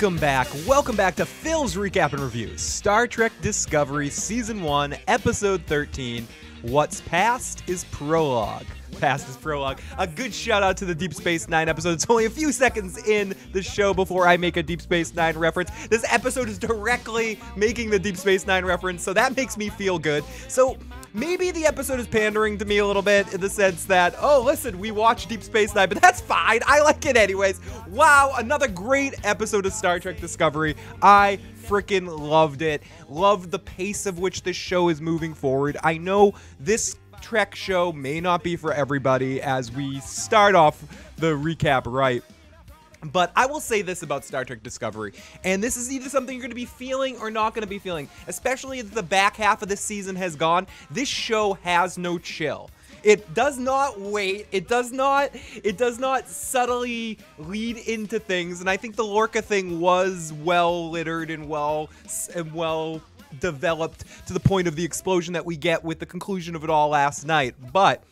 Welcome back to Phil's Recap and Reviews. Star Trek Discovery Season 1, Episode 13, What's Past is Prologue. Past is Prologue. A good shout out to the Deep Space Nine episode. It's only a few seconds in the show before I make a Deep Space Nine reference. This episode is directly making the Deep Space Nine reference, so that makes me feel good. So maybe the episode is pandering to me a little bit in the sense that, oh, listen, we watched Deep Space Nine, but that's fine. I like it anyways. Wow, another great episode of Star Trek Discovery. I freaking loved it. Loved the pace of which this show is moving forward. I know this Trek show may not be for everybody as we start off the recap right. But I will say this about Star Trek Discovery, and this is either something you're going to be feeling or not going to be feeling, especially as the back half of this season has gone. This show has no chill. It does not wait. It does not subtly lead into things, and I think the Lorca thing was well littered and well developed to the point of the explosion that we get with the conclusion of it all last night. But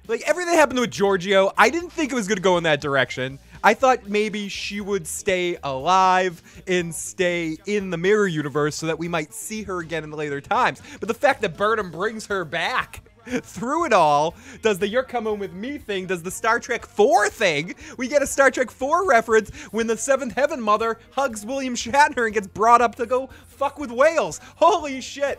like everything that happened with Giorgio, I didn't think it was going to go in that direction. I thought maybe she would stay alive and stay in the mirror universe so that we might see her again in later times. But the fact that Burnham brings her back through it all, does the "you're coming with me" thing, does the Star Trek 4 thing. We get a Star Trek 4 reference when the Seventh Heaven Mother hugs William Shatner and gets brought up to go fuck with whales. Holy shit.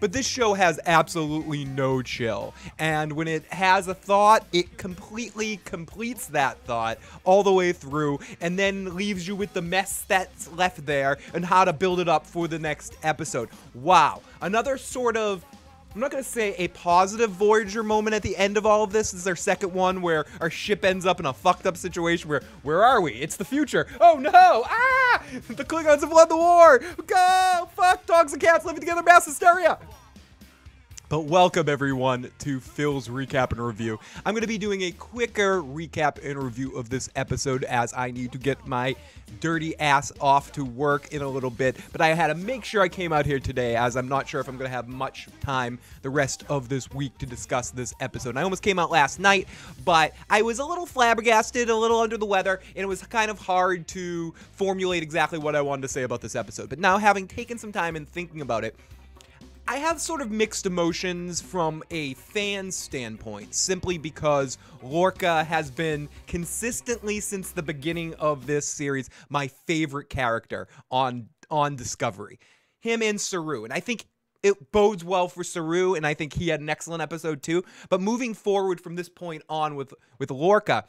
But this show has absolutely no chill. And when it has a thought, it completely completes that thought all the way through and then leaves you with the mess that's left there and how to build it up for the next episode. Wow. Another sort of, I'm not going to say a positive Voyager moment at the end of all of this. This is our second one where our ship ends up in a fucked up situation where are we? It's the future. Oh no! Ah! The Klingons have won the war! Go! Fuck! Dogs and cats living together, mass hysteria! But welcome everyone to Phil's Recap and Review. I'm going to be doing a quicker recap and review of this episode as I need to get my dirty ass off to work in a little bit. But I had to make sure I came out here today as I'm not sure if I'm going to have much time the rest of this week to discuss this episode. And I almost came out last night, but I was a little flabbergasted, a little under the weather, and it was kind of hard to formulate exactly what I wanted to say about this episode. But now having taken some time and thinking about it, I have sort of mixed emotions from a fan standpoint, simply because Lorca has been consistently since the beginning of this series my favorite character on Discovery. Him and Saru, and I think it bodes well for Saru, and I think he had an excellent episode too. But moving forward from this point on with Lorca,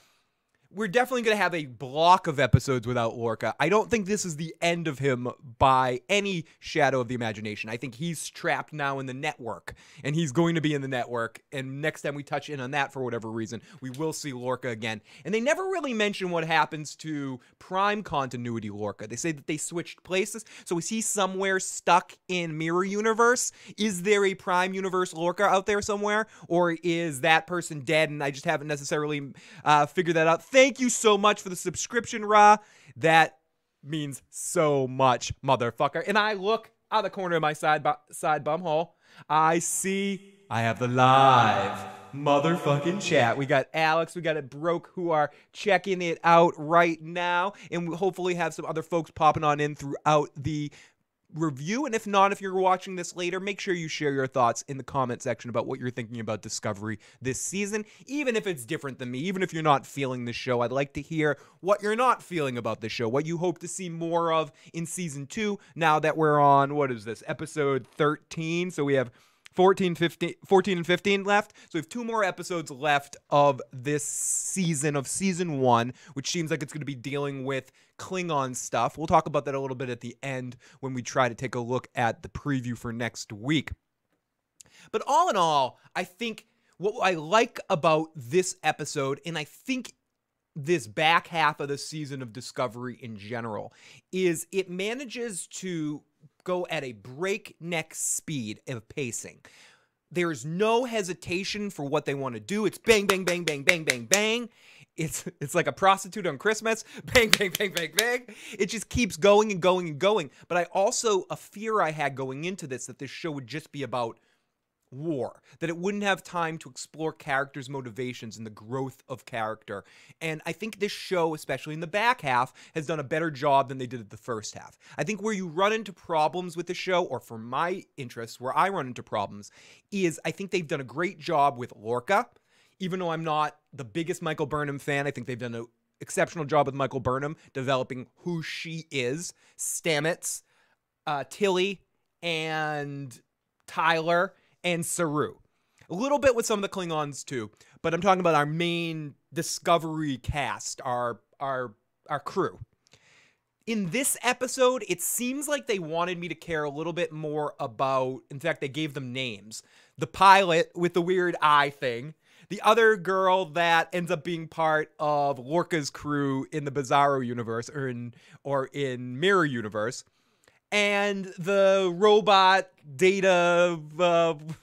we're definitely going to have a block of episodes without Lorca. I don't think this is the end of him by any shadow of the imagination. I think he's trapped now in the network, and he's going to be in the network, and next time we touch in on that for whatever reason, we will see Lorca again. And they never really mention what happens to Prime continuity Lorca. They say that they switched places, so is he somewhere stuck in Mirror Universe? Is there a Prime Universe Lorca out there somewhere, or is that person dead and I just haven't necessarily figured that out? Thank you so much for the subscription, Ra. That means so much, motherfucker. And I look out of the corner of my side bumhole. I see I have the live motherfucking chat. We got Alex, we got it Broke, who are checking it out right now. And we hopefully have some other folks popping on in throughout the review. And if not, if you're watching this later, make sure you share your thoughts in the comment section about what you're thinking about Discovery this season, even if it's different than me, even if you're not feeling the show. I'd like to hear what you're not feeling about the show, what you hope to see more of in season 2 now that we're on, what is this, episode 13, so we have 14 and 15 left. So we have 2 more episodes left of this season, of season 1, which seems like it's going to be dealing with Klingon stuff. We'll talk about that a little bit at the end when we try to take a look at the preview for next week. But all in all, I think what I like about this episode, and I think this back half of the season of Discovery in general, is it manages to go at a breakneck speed of pacing. There's no hesitation for what they want to do. It's bang, bang, bang, bang, bang, bang, bang. It's like a prostitute on Christmas. Bang, bang, bang, bang, bang. It just keeps going and going and going. But I also, a fear I had going into this, that this show would just be about war, that it wouldn't have time to explore characters' motivations and the growth of character. And I think this show, especially in the back half, has done a better job than they did at the first half. I think where you run into problems with the show, or for my interest, where I run into problems, is I think they've done a great job with Lorca. Even though I'm not the biggest Michael Burnham fan, I think they've done an exceptional job with Michael Burnham, developing who she is. Stamets, Tilly, and Tyler, and Saru. A little bit with some of the Klingons too, but I'm talking about our main Discovery cast, our crew. In this episode, it seems like they wanted me to care a little bit more about, in fact, they gave them names. The pilot with the weird eye thing, the other girl that ends up being part of Lorca's crew in the Bizarro universe, or in Mirror universe, and the robot Data,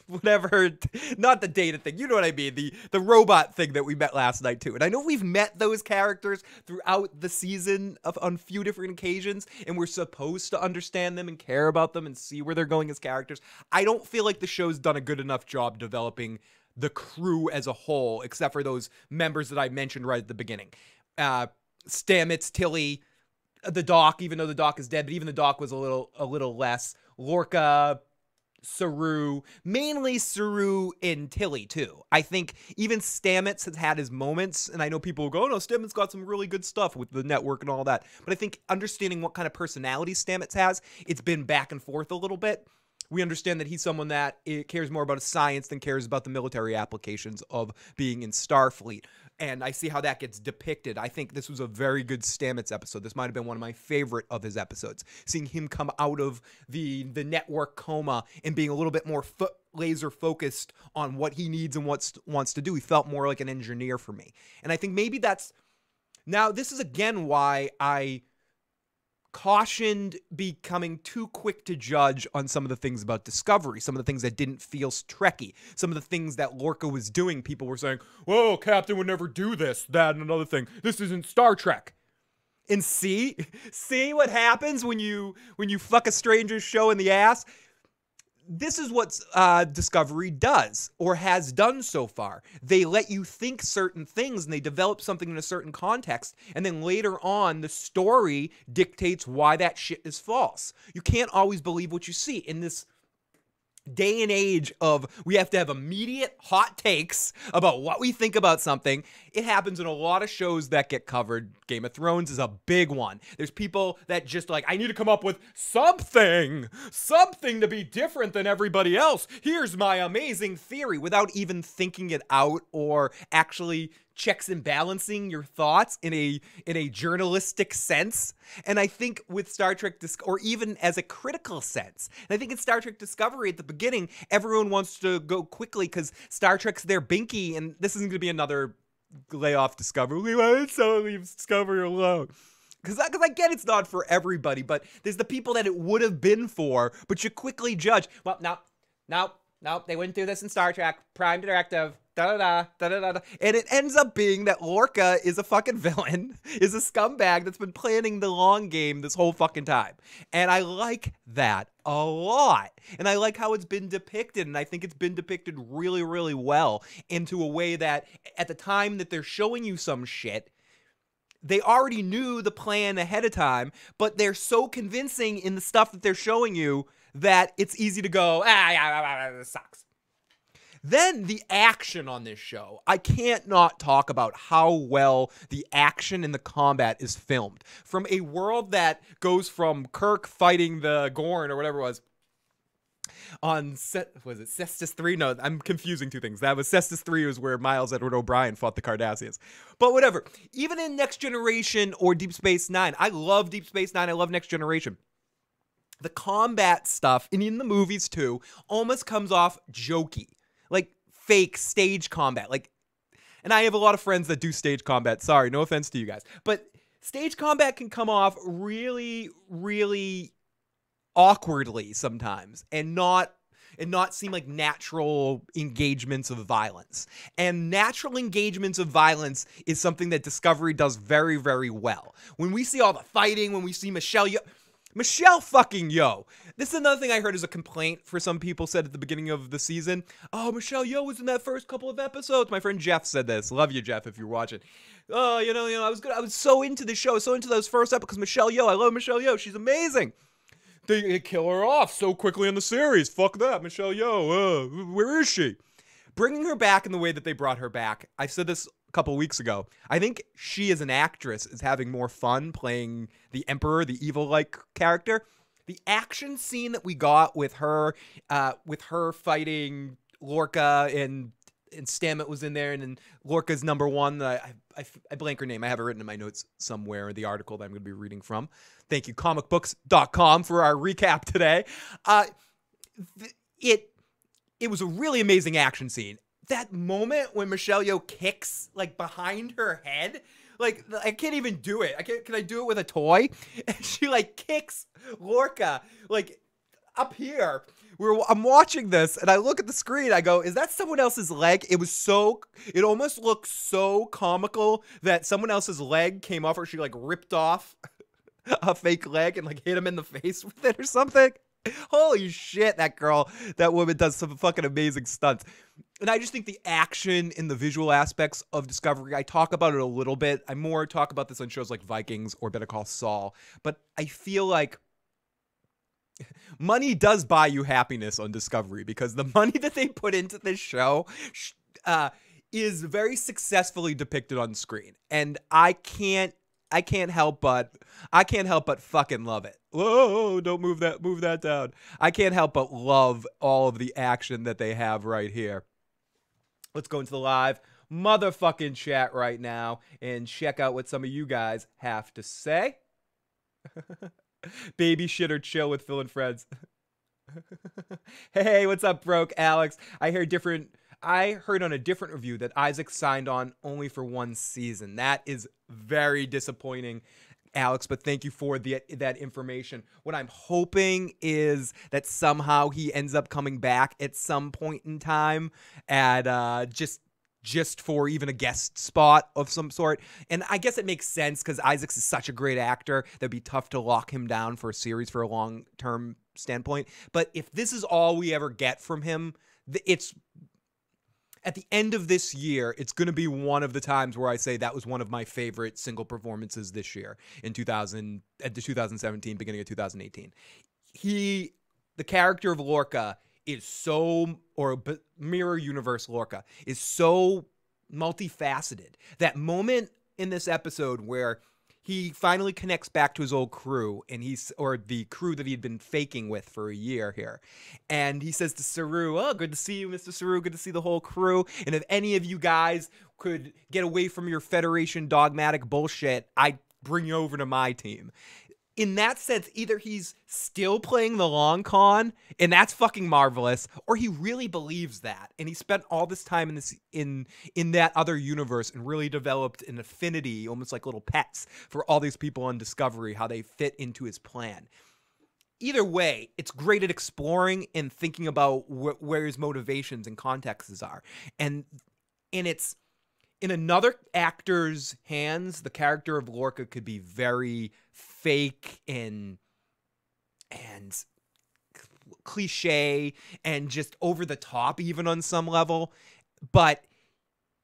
whatever, not the Data thing, you know what I mean, the robot thing that we met last night too. And I know we've met those characters throughout the season on a few different occasions, and we're supposed to understand them and care about them and see where they're going as characters. I don't feel like the show's done a good enough job developing the crew as a whole, except for those members that I mentioned right at the beginning. Stamets, Tilly, the Doc, even though the Doc is dead, but even the Doc was a little less. Lorca, Saru, mainly Saru and Tilly too. I think even Stamets has had his moments, and I know people will go, oh no, Stamets got some really good stuff with the network and all that. But I think understanding what kind of personality Stamets has, it's been back and forth a little bit. We understand that he's someone that cares more about science than cares about the military applications of being in Starfleet. And I see how that gets depicted. I think this was a very good Stamets episode. This might have been one of my favorite of his episodes. Seeing him come out of the network coma and being a little bit more laser focused on what he needs and wants to do. He felt more like an engineer for me. And I think maybe that's... Now, this is again why I cautioned becoming too quick to judge on some of the things about Discovery, some of the things that didn't feel Trekky, some of the things that Lorca was doing. People were saying, whoa, Captain would never do this, that, and another thing. This isn't Star Trek. And see what happens when you fuck a stranger's show in the ass? This is what Discovery does, or has done so far. They let you think certain things, and they develop something in a certain context, and then later on, the story dictates why that shit is false. You can't always believe what you see. In this day and age of we have to have immediate hot takes about what we think about something, it happens in a lot of shows that get covered. Game of Thrones is a big one. There's people that just like, I need to come up with something to be different than everybody else. Here's my amazing theory, without even thinking it out or actually checks and balancing your thoughts in a journalistic sense. And I think with Star Trek, or even as a critical sense, and I think in Star Trek Discovery at the beginning, everyone wants to go quickly because Star Trek's their binky, and this isn't going to be another lay off Discovery. We want to leave Discovery alone. Because I get it's not for everybody, but there's the people that it would have been for, but you quickly judge. Well, no, they wouldn't do this in Star Trek. Prime Directive. Da-da-da. And it ends up being that Lorca is a fucking villain, is a scumbag that's been planning the long game this whole fucking time. And I like that a lot. And I like how it's been depicted, and I think it's been depicted really, really well into a way that at the time that they're showing you some shit, they already knew the plan ahead of time, but they're so convincing in the stuff that they're showing you that it's easy to go, this sucks. Then the action on this show. I can't not talk about how well the action and the combat is filmed. From a world that goes from Kirk fighting the Gorn or whatever it was on was it Cestus 3? No, I'm confusing two things. That was Cestus 3 was where Miles Edward O'Brien fought the Cardassians. But whatever. Even in Next Generation or Deep Space Nine, I love Deep Space Nine. I love Next Generation. The combat stuff, and in the movies too, almost comes off jokey. Like fake stage combat. Like, and I have a lot of friends that do stage combat. Sorry, no offense to you guys. But stage combat can come off really, really awkwardly sometimes and not seem like natural engagements of violence. And natural engagements of violence is something that Discovery does very, very well. When we see all the fighting, when we see Michelle Michelle fucking Yeoh. This is another thing I heard as a complaint for some people said at the beginning of the season. Oh, Michelle Yeoh was in that first couple of episodes. My friend Jeff said this. Love you, Jeff, if you're watching. Oh, I was good. I was so into the show, so into those first episodes. Michelle Yeoh, I love Michelle Yeoh. She's amazing. They kill her off so quickly in the series. Fuck that, Michelle Yeoh. Where is she? Bringing her back in the way that they brought her back. I said this a couple weeks ago. I think she as an actress is having more fun playing the Emperor, the evil-like character. The action scene that we got with her fighting Lorca and Stammet was in there, and then Lorca's number one. I blank her name. I have it written in my notes somewhere in the article that I'm going to be reading from. Thank you, comicbooks.com, for our recap today. It was a really amazing action scene. That moment when Michelle Yeoh kicks like behind her head, like I can't even do it. Can I do it with a toy? And she like kicks Lorca like up here. I'm watching this and I look at the screen. I go, is that someone else's leg? It almost looked so comical that someone else's leg came off, or she like ripped off a fake leg and like hit him in the face with it or something. Holy shit, that woman does some fucking amazing stunts. And I just think the action and the visual aspects of Discovery, I talk about it a little bit. I more talk about this on shows like Vikings or Better Call Saul. But I feel like money does buy you happiness on Discovery, because the money that they put into this show is very successfully depicted on screen. And I can't help but fucking love it. Whoa, don't move that down. I can't help but love all of the action that they have right here. Let's go into the live motherfucking chat right now and check out what some of you guys have to say. Baby shitter chill with Phil and Friends. Hey, what's up, broke Alex? I heard on a different review that Isaac signed on only for one season. That is very disappointing, Alex, but thank you for that information. What I'm hoping is that somehow he ends up coming back at some point in time at just for even a guest spot of some sort. And I guess it makes sense because Isaacs is such a great actor that it'd be tough to lock him down for a series for a long-term standpoint. But if this is all we ever get from him, it's at the end of this year, it's going to be one of the times where I say that was one of my favorite single performances this year at the 2017, beginning of 2018. The character of Lorca is Mirror Universe Lorca is so multifaceted. That moment in this episode where he finally connects back to his old crew, and the crew that he'd been faking with for a year here. And he says to Saru, oh, good to see you, Mr. Saru. Good to see the whole crew. And if any of you guys could get away from your Federation dogmatic bullshit, I'd bring you over to my team. In that sense, either he's still playing the long con, and that's fucking marvelous, or he really believes that, and he spent all this time in that other universe and really developed an affinity, almost like little pets, for all these people on Discovery, how they fit into his plan. Either way, it's great at exploring and thinking about where his motivations and contexts are, and it's in another actor's hands, the character of Lorca could be very fake and cliche and just over the top even on some level. But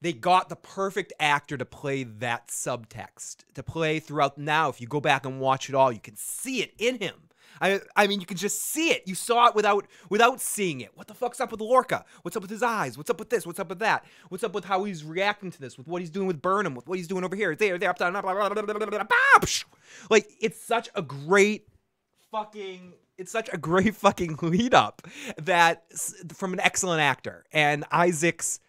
they got the perfect actor to play that subtext, to play throughout. Now, if you go back and watch it all, you can see it in him. I mean, you can just see it. You saw it without seeing it. What the fuck's up with Lorca? What's up with his eyes? What's up with this? What's up with that? What's up with how he's reacting to this? With what he's doing with Burnham? With what he's doing over here? There, up, down, blah, blah, blah, blah, blah, blah, blah. Like, it's such a great fucking lead up from an excellent actor. And Isaacs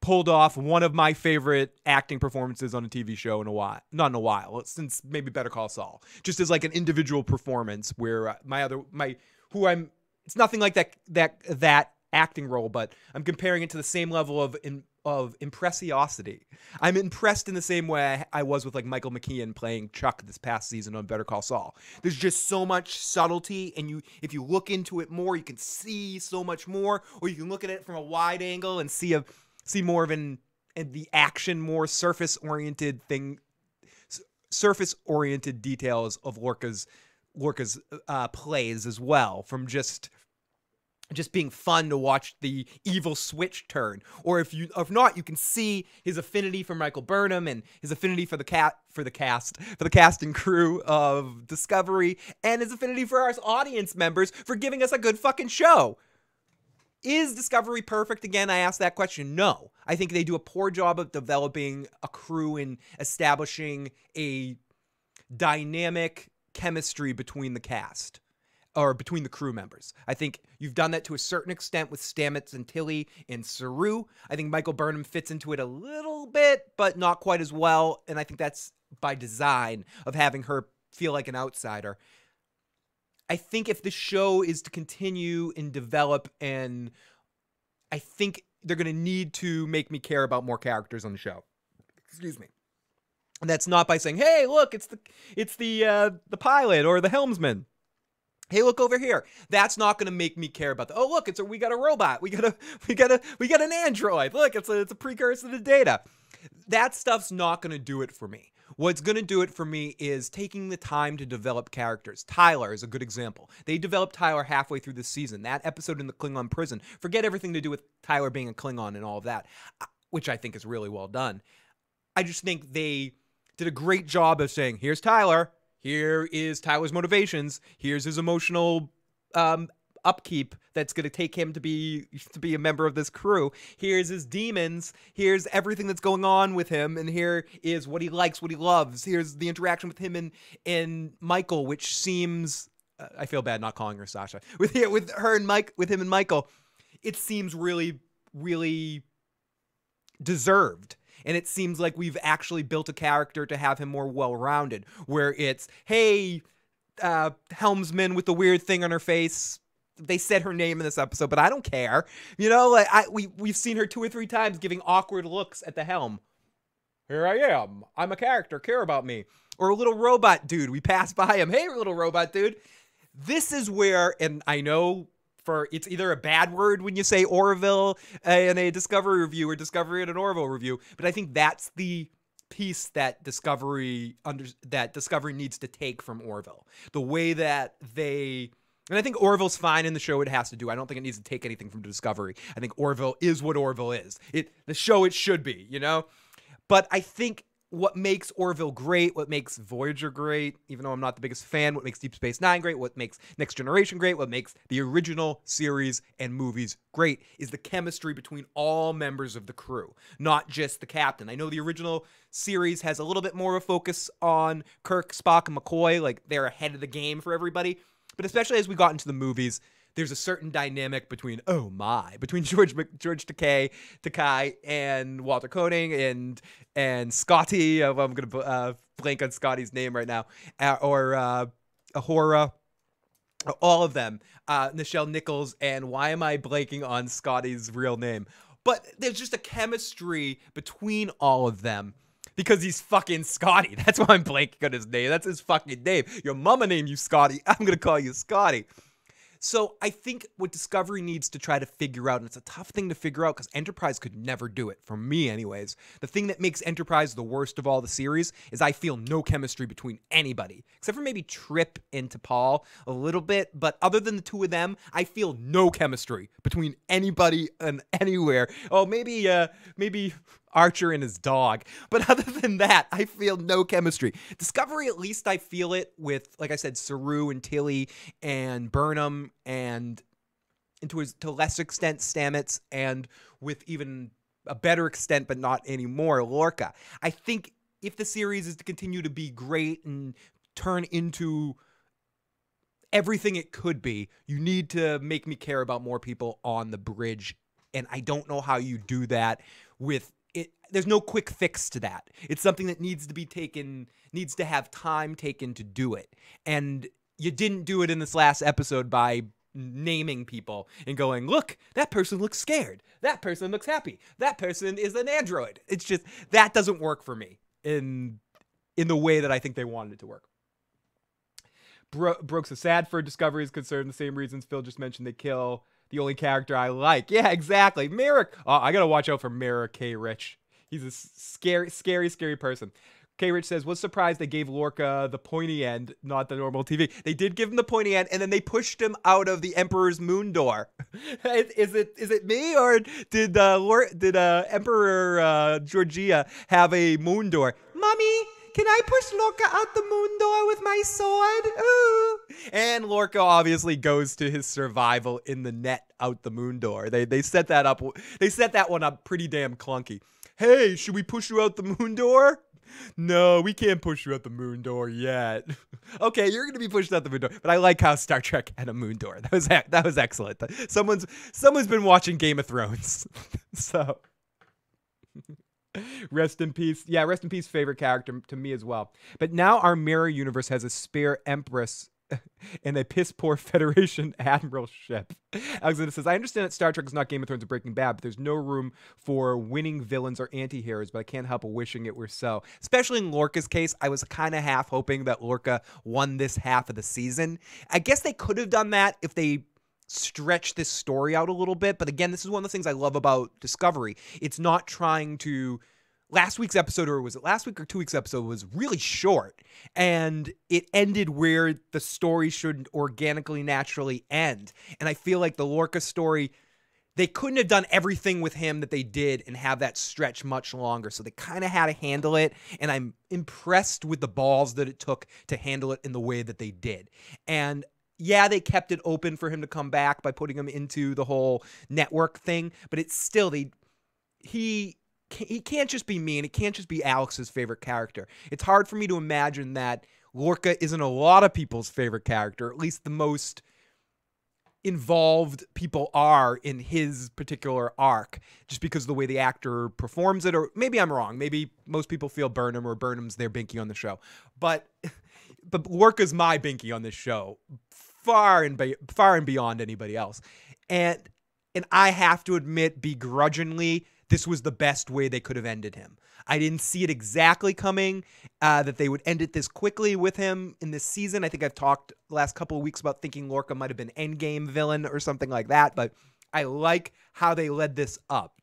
pulled off one of my favorite acting performances on a TV show in a while. Not in a while, since maybe Better Call Saul. Just as like an individual performance where it's nothing like that acting role, but I'm comparing it to the same level of impressiosity. I'm impressed in the same way I was with like Michael McKean playing Chuck this past season on Better Call Saul. There's just so much subtlety, and if you look into it more, you can see so much more, or you can look at it from a wide angle and see more of the action, more surface-oriented details of Lorca's Lorca's plays as well, from just being fun to watch the evil switch turn. Or if not, you can see his affinity for Michael Burnham and his affinity for the cast and crew of Discovery, and his affinity for our audience members for giving us a good fucking show. Is Discovery perfect? Again, I ask that question. No. I think they do a poor job of developing a crew and establishing a dynamic chemistry between the cast, or between the crew members. I think you've done that to a certain extent with Stamets and Tilly and Saru. I think Michael Burnham fits into it a little bit, but not quite as well. And I think that's by design of having her feel like an outsider. I think if the show is to continue and develop, and I think they're going to need to make me care about more characters on the show. Excuse me. And that's not by saying, "Hey, look, it's the pilot or the helmsman. Hey, look over here." That's not going to make me care about oh, look, we got a robot. We got an android. Look, it's a precursor to Data. That stuff's not going to do it for me. What's going to do it for me is taking the time to develop characters. Tyler is a good example. They developed Tyler halfway through this season. That episode in the Klingon prison, forget everything to do with Tyler being a Klingon and all of that, which I think is really well done. I just think they did a great job of saying, here's Tyler. Here is Tyler's motivations. Here's his emotional upkeep that's going to take him to be a member of this crew. Here's his demons. Here's everything that's going on with him. And here is what he likes, what he loves. Here's the interaction with him and Michael, which seems, I feel bad not calling her Sasha. With her and Mike, with him and Michael, it seems really, really deserved. And it seems like we've actually built a character to have him more well-rounded, where it's, hey, helmsman with the weird thing on her face. They said her name in this episode, but I don't care. You know, like we've seen her 2 or 3 times giving awkward looks at the helm. Here I am. I'm a character. Care about me. Or a little robot dude. We pass by him. Hey, little robot dude. This is where, and I know it's either a bad word when you say Orville in a Discovery review or Discovery in an Orville review, but I think that's the piece that Discovery needs to take from Orville. The way that and I think Orville's fine in the show it has to do. I don't think it needs to take anything from Discovery. I think Orville is what Orville is. The show it should be, you know? But I think what makes Orville great, what makes Voyager great, even though I'm not the biggest fan, what makes Deep Space Nine great, what makes Next Generation great, what makes the original series and movies great is the chemistry between all members of the crew, not just the captain. I know the original series has a little bit more of a focus on Kirk, Spock, and McCoy, like they're ahead of the game for everybody, but especially as we got into the movies, there's a certain dynamic between George Takei and Walter Koenig and Scotty. I'm gonna blank on Scotty's name right now, or Ahura. All of them, Nichelle Nichols, and why am I blanking on Scotty's real name? But there's just a chemistry between all of them. Because he's fucking Scotty. That's why I'm blanking on his name. That's his fucking name. Your mama named you Scotty. I'm going to call you Scotty. So I think what Discovery needs to try to figure out, and it's a tough thing to figure out because Enterprise could never do it, for me anyways. The thing that makes Enterprise the worst of all the series is I feel no chemistry between anybody. Except for maybe Trip and T'Pol a little bit, but other than the two of them, I feel no chemistry between anybody and anywhere. Oh, maybe Archer and his dog. But other than that, I feel no chemistry. Discovery, at least I feel it with, like I said, Saru and Tilly and Burnham and to a lesser extent Stamets, and with even a better extent, but not anymore, Lorca. I think if the series is to continue to be great and turn into everything it could be, you need to make me care about more people on the bridge. And I don't know how you do that with it. There's no quick fix to that. It's something that needs to have time taken to do it. And you didn't do it in this last episode by naming people and going, look, that person looks scared. That person looks happy. That person is an android. It's just, that doesn't work for me in the way that I think they wanted it to work. Brooks is sad for Discovery is concerned. The same reasons Phil just mentioned, they kill the only character I like. Yeah, exactly. Merrick. Oh, I got to watch out for Merrick K. Rich. He's a scary, scary, scary person. K. Rich says, was surprised they gave Lorca the pointy end, not the normal TV. They did give him the pointy end, and then they pushed him out of the Emperor's moon door. Is it me, or did Emperor Georgia have a moon door? Mommy, can I push Lorca out the moon door with my sword? Ooh. And Lorca obviously goes to his survival in the net out the moon door. They set that up. They set that one up pretty damn clunky. Hey, should we push you out the moon door? No, we can't push you out the moon door yet. Okay, you're gonna be pushed out the moon door. But I like how Star Trek had a moon door. That was excellent. Someone's been watching Game of Thrones. So rest in peace. Yeah, rest in peace, favorite character to me as well. But now our mirror universe has a spare Empress and a piss poor Federation admiral ship. Alexander says, I understand that Star Trek is not Game of Thrones or Breaking Bad, but there's no room for winning villains or anti-heroes, but I can't help but wishing it were so. Especially in Lorca's case, I was kind of half hoping that Lorca won this half of the season. I guess they could have done that if they stretched this story out a little bit, but again, this is one of the things I love about Discovery. It's not trying to... Last week's episode, or was it last week or 2 weeks episode, was really short, and it ended where the story should organically, naturally end. And I feel like the Lorca story, they couldn't have done everything with him that they did and have that stretch much longer. So they kind of had to handle it, and I'm impressed with the balls that it took to handle it in the way that they did. And yeah, they kept it open for him to come back by putting him into the whole network thing, but it's still, he can't just be me, and it can't just be Alex's favorite character. It's hard for me to imagine that Lorca isn't a lot of people's favorite character, at least the most involved people are in his particular arc, just because of the way the actor performs it. Or maybe I'm wrong. Maybe most people feel Burnham, or Burnham's their Binky on the show. But Lorca's my Binky on this show, far and beyond anybody else. And I have to admit, begrudgingly, this was the best way they could have ended him. I didn't see it exactly coming, that they would end it this quickly with him in this season. I think I've talked the last couple of weeks about thinking Lorca might have been endgame villain or something like that, but I like how they led this up.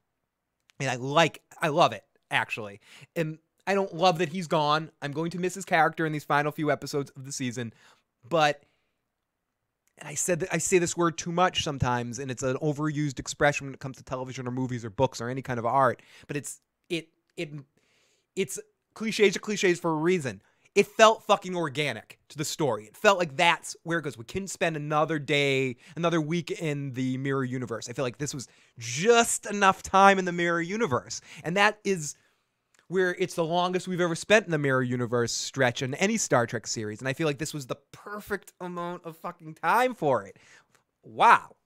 And I love it, actually. And I don't love that he's gone. I'm going to miss his character in these final few episodes of the season, but... And I say this word too much sometimes, and it's an overused expression when it comes to television or movies or books or any kind of art. But it's cliches are cliches for a reason. It felt fucking organic to the story. It felt like that's where it goes. We couldn't spend another week in the mirror universe. I feel like this was just enough time in the mirror universe, and that is where it's the longest we've ever spent in the mirror universe stretch in any Star Trek series. And I feel like this was the perfect amount of fucking time for it. Wow.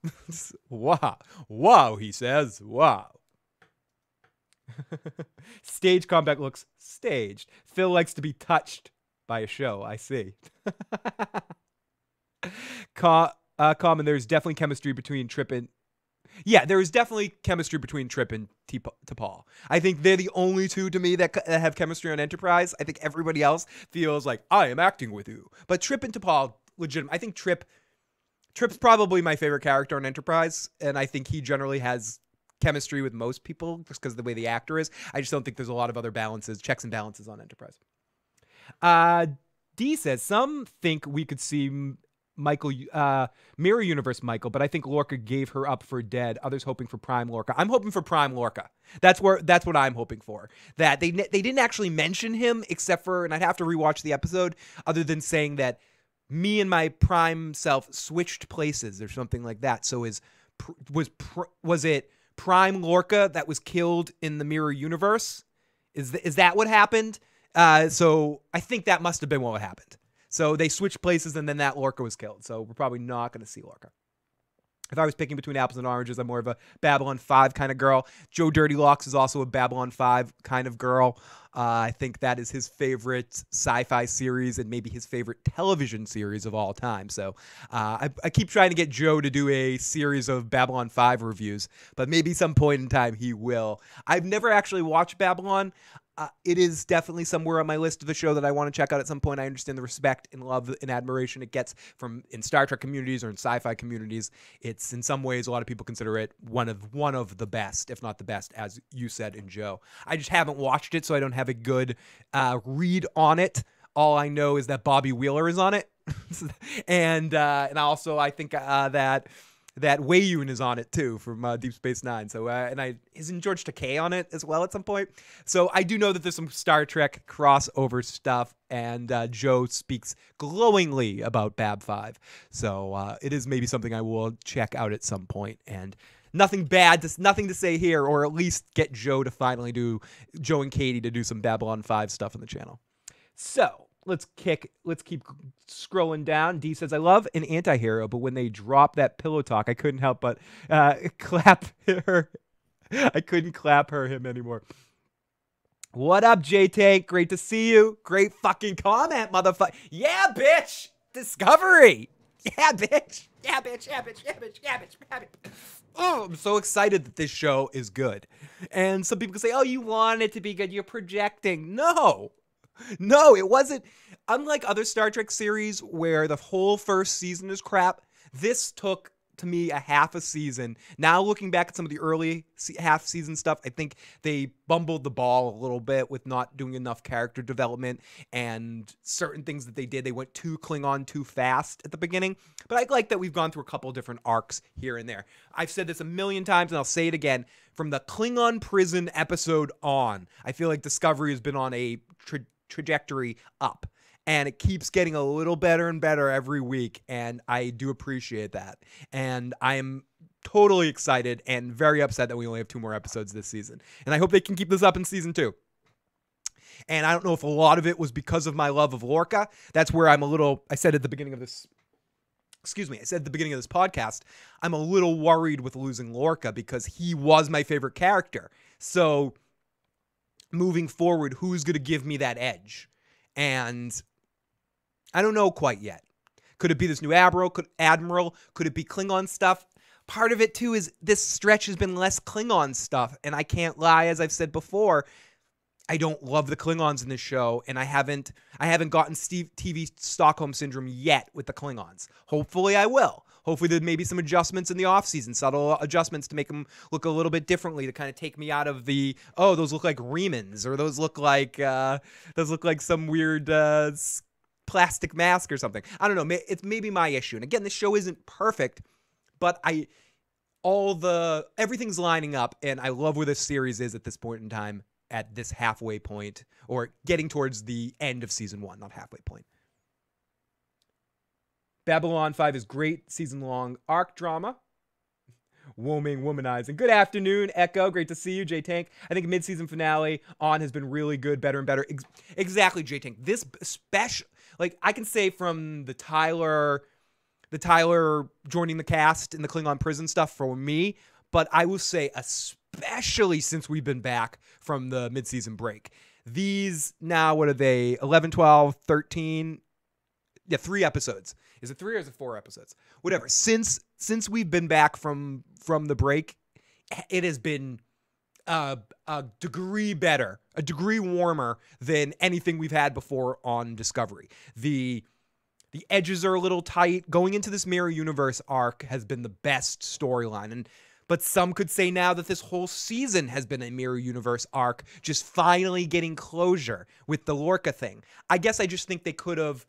Wow, he says. Wow. Stage combat looks staged. Phil likes to be touched by a show. I see. Common, there's definitely chemistry between Trip and... Yeah, there is definitely chemistry between Trip and T'Pol. I think they're the only two to me that have chemistry on Enterprise. I think everybody else feels like, I am acting with you. But Trip and T'Pol, legitimate. I think Trip's probably my favorite character on Enterprise, and I think he generally has chemistry with most people just because of the way the actor is. I just don't think there's a lot of other checks and balances on Enterprise. D says, some think we could see Michael, Mirror Universe Michael, but I think Lorca gave her up for dead. Others hoping for Prime Lorca. I'm hoping for Prime Lorca. That's what I'm hoping for. That they didn't actually mention him, except for, and I'd have to rewatch the episode, other than saying that me and my Prime self switched places or something like that. So was it Prime Lorca that was killed in the Mirror Universe? Is that what happened? So I think that must have been what happened. So they switched places, and then that Lorca was killed. So we're probably not going to see Lorca. If I was picking between apples and oranges, I'm more of a Babylon 5 kind of girl. Joe Dirty Locks is also a Babylon 5 kind of girl. I think that is his favorite sci-fi series and maybe his favorite television series of all time. So I keep trying to get Joe to do a series of Babylon 5 reviews, but maybe some point in time he will. I've never actually watched Babylon. it is definitely somewhere on my list of the show that I want to check out at some point. I understand the respect and love and admiration it gets from in Star Trek communities or in sci-fi communities. It's in some ways a lot of people consider it one of the best, if not the best, as you said in Joe. I just haven't watched it, so I don't have a good read on it. All I know is that Bobby Wheeler is on it, and also I think that Wei Yun is on it too from Deep Space Nine. So isn't George Takei on it as well at some point? So I do know that there's some Star Trek crossover stuff, and Joe speaks glowingly about Bab 5. So it is maybe something I will check out at some point. And nothing to say here, or at least get Joe and Katie to do some Babylon 5 stuff on the channel. So let's keep scrolling down. D says, I love an anti-hero, but when they drop that pillow talk, I couldn't help but clap her. I couldn't clap him anymore. What up, J-Tank? Great to see you. Great fucking comment, motherfucker. Yeah, bitch. Discovery. Yeah, bitch. Yeah, bitch. Yeah, bitch. Yeah, bitch. Yeah, bitch. Yeah, bitch. Oh, I'm so excited that this show is good. And some people can say, oh, you want it to be good. You're projecting. No, it wasn't. Unlike other Star Trek series where the whole first season is crap, this took, to me, a half a season. Now, looking back at some of the early half-season stuff, I think they bumbled the ball a little bit with not doing enough character development and certain things that they did. They went too Klingon too fast at the beginning. But I like that we've gone through a couple different arcs here and there. I've said this a million times, and I'll say it again. From the Klingon prison episode on, I feel like Discovery has been on a trajectory up, and it keeps getting a little better and better every week, and I do appreciate that. And I'm totally excited and very upset that we only have 2 more episodes this season, and I hope they can keep this up in season 2. And I don't know if a lot of it was because of my love of Lorca. That's where I said at the beginning of this podcast, I'm a little worried with losing Lorca because he was my favorite character. So moving forward, who's going to give me that edge? And I don't know quite yet. Could it be this new Admiral? Could it be Klingon stuff? Part of it, too, is this stretch has been less Klingon stuff. And I can't lie, as I've said before, I don't love the Klingons in this show. And I haven't gotten TV Stockholm Syndrome yet with the Klingons. Hopefully I will. Hopefully there may be some adjustments in the offseason, subtle adjustments to make them look a little bit differently, to kind of take me out of the, oh, those look like Remans, or those look like some weird plastic mask or something. I don't know. It's maybe my issue. And again, this show isn't perfect, but everything's lining up, and I love where this series is at this point in time, at this halfway point, or getting towards the end of season 1, not halfway point. Babylon 5 is great season-long arc drama. Womanizing. Good afternoon, Echo. Great to see you, J-Tank. I think mid-season finale on has been really good, better and better. Exactly, J-Tank. This special, like I can say from the Tyler joining the cast in the Klingon prison stuff for me, but I will say especially since we've been back from the mid-season break. These now, what are they? 11, 12, 13? Yeah, 3 episodes. Is it 3 or is it 4 episodes? Whatever. Since we've been back from the break, it has been a degree better, a degree warmer than anything we've had before on Discovery. The edges are a little tight. Going into this Mirror Universe arc has been the best storyline, but some could say now that this whole season has been a Mirror Universe arc, just finally getting closure with the Lorca thing. I guess I just think they could have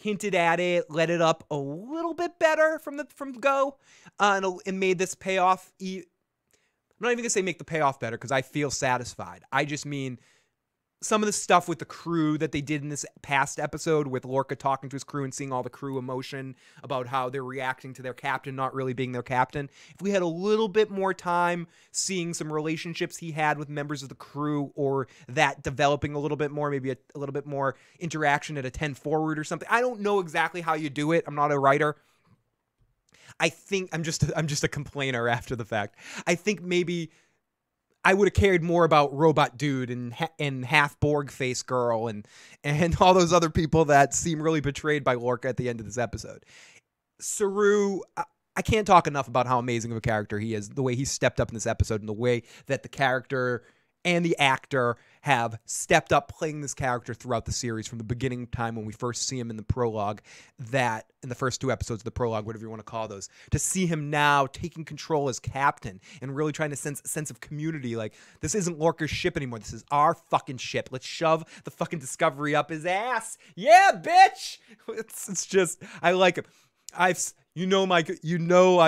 hinted at it, let it up a little bit better from go, and made this payoff. I'm not even gonna say make the payoff better, because I feel satisfied. I just mean some of the stuff with the crew that they did in this past episode, with Lorca talking to his crew and seeing all the crew emotion about how they're reacting to their captain not really being their captain. If we had a little bit more time seeing some relationships he had with members of the crew, or that developing a little bit more, maybe a little bit more interaction at a 10 forward or something. I don't know exactly how you do it. I'm not a writer. I think I'm just a complainer after the fact. I think maybe I would have cared more about Robot Dude and half Borg face girl and all those other people that seem really betrayed by Lorca at the end of this episode. Saru, I can't talk enough about how amazing of a character he is, the way he stepped up in this episode, and the way that the character and the actor have stepped up playing this character throughout the series from the beginning time when we first see him in the prologue, that in the first 2 episodes of the prologue, whatever you want to call those, to see him now taking control as captain and really trying to sense of community. Like, this isn't Lorca's ship anymore. This is our fucking ship. Let's shove the fucking Discovery up his ass. Yeah, bitch. It's just, I like him. I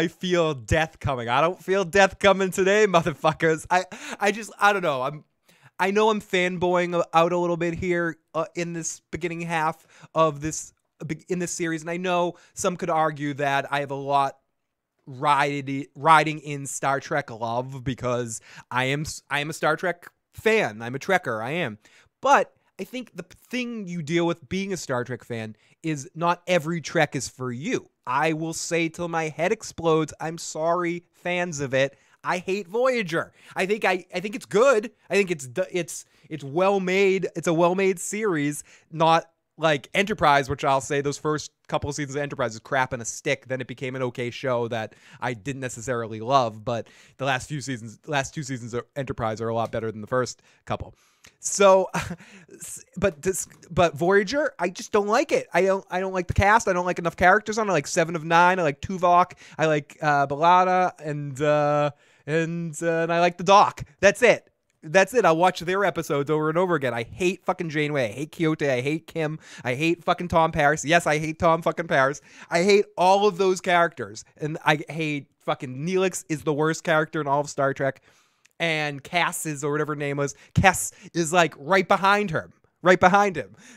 feel death coming. I don't feel death coming today, motherfuckers. I don't know. I know I'm fanboying out a little bit here in this beginning half of this in this series, and I know some could argue that I have a lot riding in Star Trek love because I am a Star Trek fan. I'm a Trekker. I am, but I think the thing you deal with being a Star Trek fan is not every Trek is for you. I will say till my head explodes, I'm sorry, fans of it. I hate Voyager. I think it's good. I think it's well made. It's a well-made series, not like Enterprise, which I'll say those first couple of seasons of Enterprise is crap and a stick. Then it became an okay show that I didn't necessarily love, but the last 2 seasons of Enterprise are a lot better than the first couple. So, but Voyager, I just don't like it. I don't like the cast. I don't like enough characters on it. I like 7 of 9. I like Tuvok. I like Balada, and I like the Doc. That's it. I'll watch their episodes over and over again. I hate fucking Janeway. I hate Quixote. I hate Kim. I hate fucking Tom Paris. Yes, I hate Tom fucking Paris. I hate all of those characters. And I hate fucking Neelix is the worst character in all of Star Trek. And Cass is, or whatever her name was, Cass is like right behind him.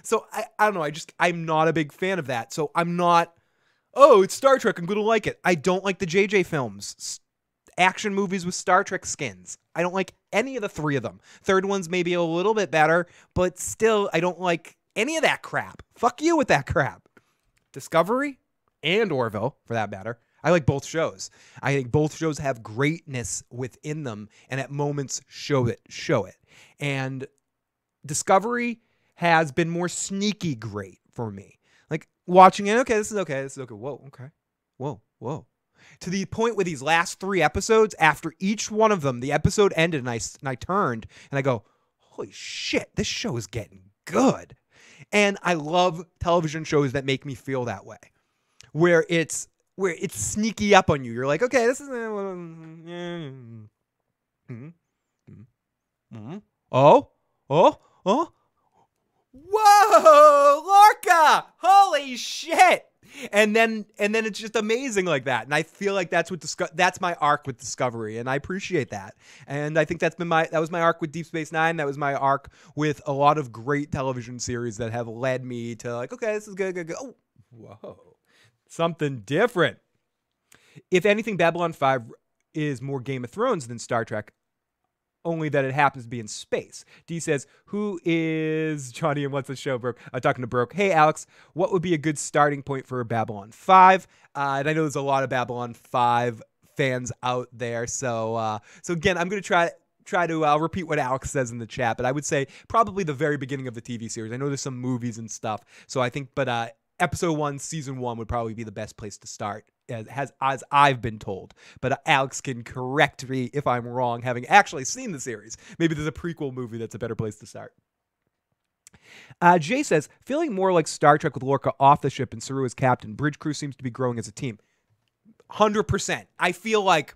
So I don't know. I'm not a big fan of that. So I'm not, oh, it's Star Trek, I'm going to like it. I don't like the JJ films. Action movies with Star Trek skins. I don't like any of the 3 of them. Third one's maybe a little bit better, but still, I don't like any of that crap. Fuck you with that crap. Discovery and Orville, for that matter. I like both shows. I think both shows have greatness within them, and at moments show it. And Discovery has been more sneaky great for me. Like, watching it, this is okay. Whoa, okay. Whoa. To the point with these last 3 episodes, after each one of them, the episode ended, and I turned, and I go, holy shit, this show is getting good. And I love television shows that make me feel that way, where it's sneaky up on you. You're like, okay, this is oh, whoa, Lorca, holy shit. And then it's just amazing like that. And I feel like that's my arc with Discovery, and I appreciate that. And I think that was my arc with Deep Space Nine. That was my arc with a lot of great television series that have led me to like, okay, this is good. Oh, whoa. Something different. If anything, Babylon 5 is more Game of Thrones than Star Trek, only that it happens to be in space. D says, who is Johnny and what's the show, Broke? Talking to Broke. Hey, Alex, what would be a good starting point for Babylon 5? And I know there's a lot of Babylon 5 fans out there. So again, I'm going to try to repeat what Alex says in the chat, but I would say probably the very beginning of the TV series. I know there's some movies and stuff, so I think, but episode 1, season 1 would probably be the best place to start, as I've been told. But Alex can correct me if I'm wrong, having actually seen the series. Maybe there's a prequel movie that's a better place to start. Jay says, feeling more like Star Trek with Lorca off the ship and Saru as captain. Bridge crew seems to be growing as a team. 100%. I feel like,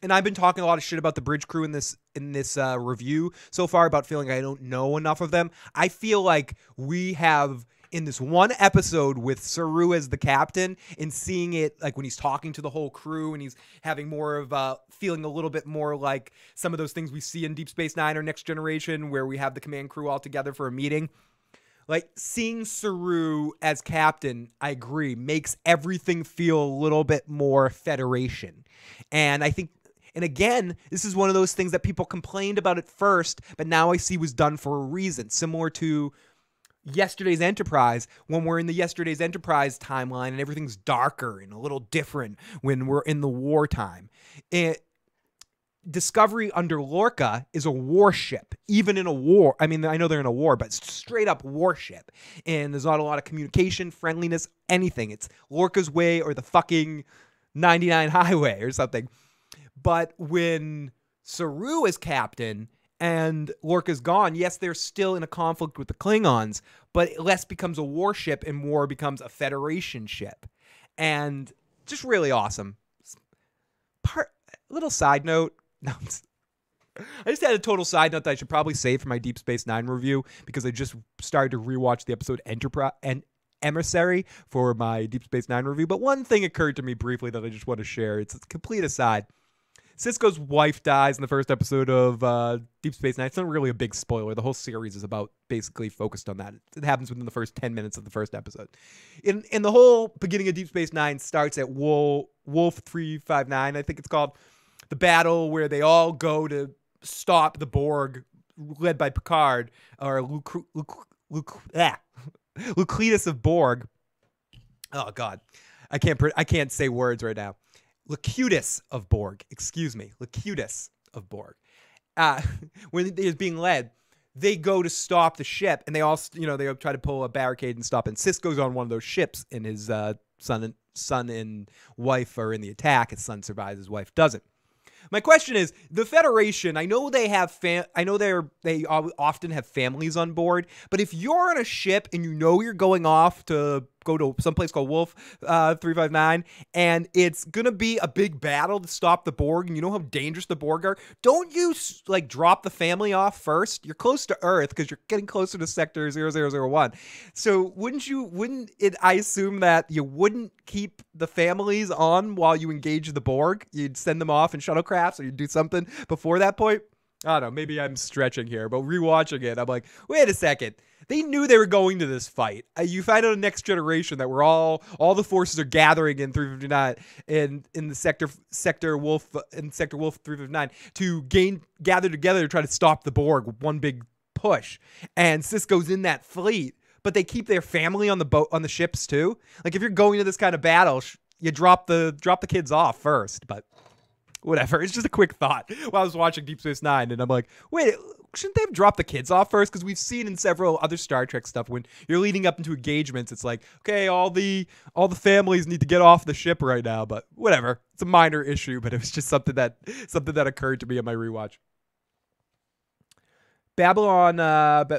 and I've been talking a lot of shit about the bridge crew in this review so far, about feeling I don't know enough of them. I feel like we have, in this one episode with Saru as the captain, and seeing it like when he's talking to the whole crew and he's having more of feeling a little bit more like some of those things we see in Deep Space Nine or Next Generation, where we have the command crew all together for a meeting. Like, seeing Saru as captain, I agree, makes everything feel a little bit more Federation. And I think, and again, this is one of those things that people complained about at first, but now I see was done for a reason, similar to Yesterday's Enterprise, when we're in the Yesterday's Enterprise timeline and everything's darker and a little different when we're in the wartime. Discovery under Lorca is a warship, even in a war. I mean, I know they're in a war, but it's straight up warship. And there's not a lot of communication, friendliness, anything. It's Lorca's way or the fucking 99 highway or something. But when Saru is captain and Lorca's gone, yes, they're still in a conflict with the Klingons, but less becomes a warship and more becomes a Federation ship. And just really awesome. Little side note. No, I just had a total side note that I should probably save for my Deep Space Nine review, because I just started to rewatch the episode Emissary for my Deep Space Nine review. But one thing occurred to me briefly that I just want to share. It's a complete aside. Cisco's wife dies in the first episode of Deep Space Nine. It's not really a big spoiler. The whole series is about basically focused on that. It happens within the first 10 minutes of the first episode. In the whole beginning of Deep Space Nine starts at Wolf 359, I think it's called. The battle where they all go to stop the Borg, led by Picard, or Lucletus of Borg. Oh, God. I can't say words right now. Locutus of Borg, excuse me, Locutus of Borg. When it is being led, they go to stop the ship, and they all, they try to pull a barricade and stop. And Cisco's on one of those ships, and his son and wife are in the attack. His son survives, his wife doesn't. My question is, the Federation, I know they have they often have families on board, but if you're on a ship and you're going off to go to someplace called Wolf 359, and it's gonna be a big battle to stop the Borg, and you know how dangerous the Borg are, don't you drop the family off first? You're close to Earth because you're getting closer to Sector 0001. So wouldn't I assume that you wouldn't keep the families on while you engage the Borg? You'd send them off in shuttlecrafts, or you'd do something before that point? I don't know, maybe I'm stretching here, but rewatching it, I'm like, wait a second. They knew they were going to this fight. You find out in Next Generation that we're all the forces are gathering in 359 in the Sector Wolf 359 to gather together to try to stop the Borg with one big push. And Cisco's in that fleet, but they keep their family on the boat, on the ships too. Like, if you're going to this kind of battle, you drop the kids off first, but whatever. It's just a quick thought while I was watching Deep Space Nine, and I'm like, wait, shouldn't they have dropped the kids off first? Because we've seen in several other Star Trek stuff, when you're leading up into engagements, it's like, okay, all the families need to get off the ship right now. But whatever, it's a minor issue, but it was just something that occurred to me in my rewatch. Babylon 5,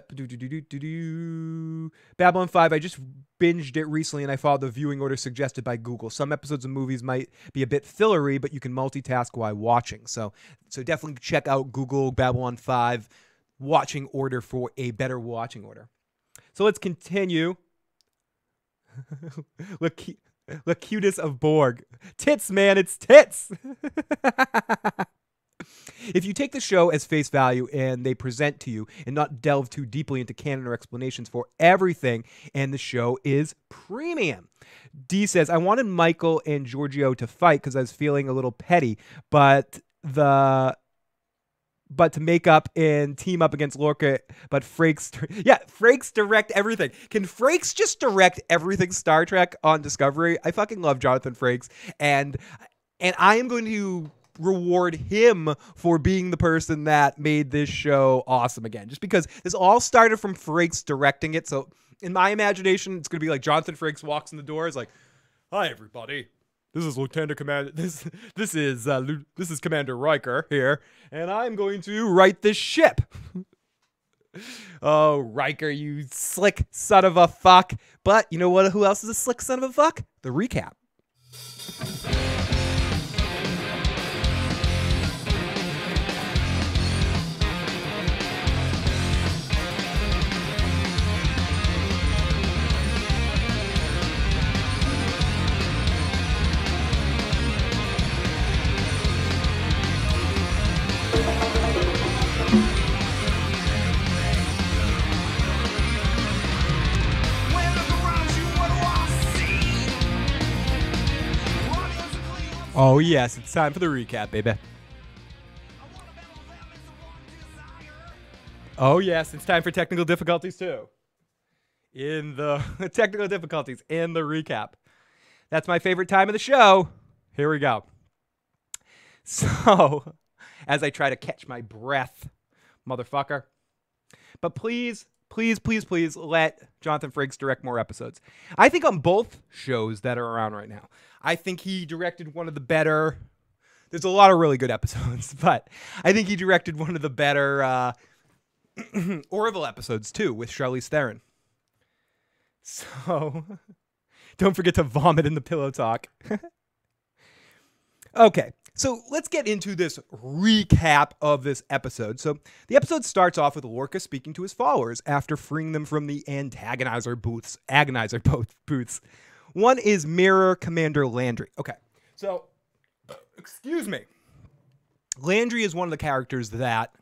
I just binged it recently, and I followed the viewing order suggested by Google. Some episodes of movies might be a bit fillery, but you can multitask while watching. So definitely check out Google Babylon 5 watching order for a better watching order. So let's continue. Locutus of Borg. Tits, man, it's tits! If you take the show as face value and they present to you and not delve too deeply into canon or explanations for everything, and the show is premium. D says, I wanted Michael and Giorgio to fight because I was feeling a little petty, but to make up and team up against Lorca, but Frakes direct everything. Can Frakes just direct everything Star Trek on Discovery? I fucking love Jonathan Frakes, and I am going to reward him for being the person that made this show awesome again, just because this all started from Frakes directing it. So in my imagination, it's gonna be like Jonathan Frakes walks in the door, is like, hi everybody, this is Lieutenant Commander, this is Commander Riker here, and I'm going to write this ship. Oh, Riker, you slick son of a fuck. But you know what, who else is a slick son of a fuck? The recap. Oh yes, it's time for the recap, baby. Oh yes, it's time for technical difficulties too. In the technical difficulties in the recap. That's my favorite time of the show. Here we go. So, as I try to catch my breath, motherfucker. But please, please, please, please let Jonathan Frakes direct more episodes. I think on both shows that are around right now, I think he directed one of the better there's a lot of really good episodes, but I think he directed one of the better Orville episodes too, with Charlize Theron. So don't forget to vomit in the pillow talk. Okay, so let's get into this recap of this episode. So the episode starts off with Lorca speaking to his followers after freeing them from the agonizer booths. One is Mirror Commander Landry. Okay, so, excuse me. Landry is one of the characters that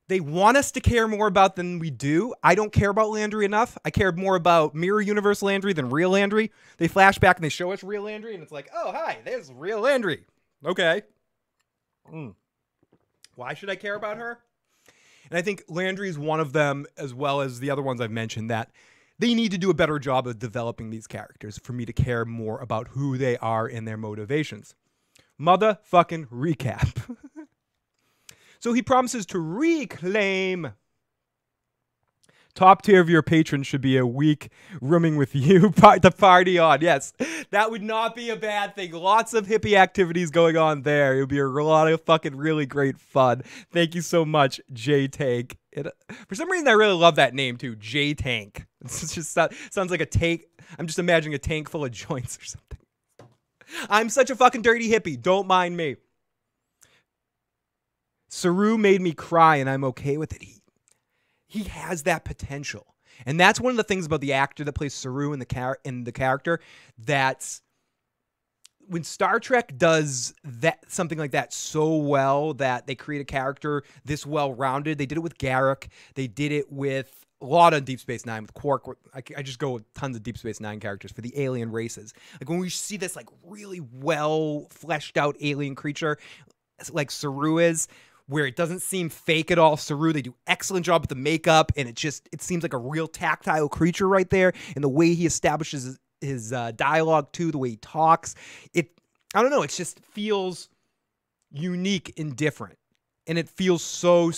they want us to care more about than we do. I don't care about Landry enough. I care more about Mirror Universe Landry than real Landry. They flash back and they show us real Landry, and it's like, oh, hi, there's real Landry. Okay. Why should I care about her? And I think Landry is one of them, as well as the other ones I've mentioned, that they need to do a better job of developing these characters for me to care more about who they are and their motivations. Motherfucking recap. So he promises to reclaim. Top tier of your patrons should be a week rooming with you to party on. Yes, that would not be a bad thing. Lots of hippie activities going on there. It would be a lot of fucking really great fun. Thank you so much, J-Tank. For some reason, I really love that name too, J-Tank. It just sounds like a tank. I'm just imagining a tank full of joints or something. I'm such a fucking dirty hippie. Don't mind me. Saru made me cry, and I'm okay with it. He has that potential. And that's one of the things about the actor that plays Saru in the character, that's when Star Trek does something like that so well, that they create a character this well-rounded. They did it with Garak. They did it with a lot of Deep Space Nine, with Quark. I just go with tons of Deep Space Nine characters for the alien races. Like when we see this like really well fleshed out alien creature like Saru is, where it doesn't seem fake at all. Saru, they do excellent job with the makeup, and it seems like a real tactile creature right there. And the way he establishes his dialogue too, the way he talks, I don't know, it just feels unique and different. And it feels so,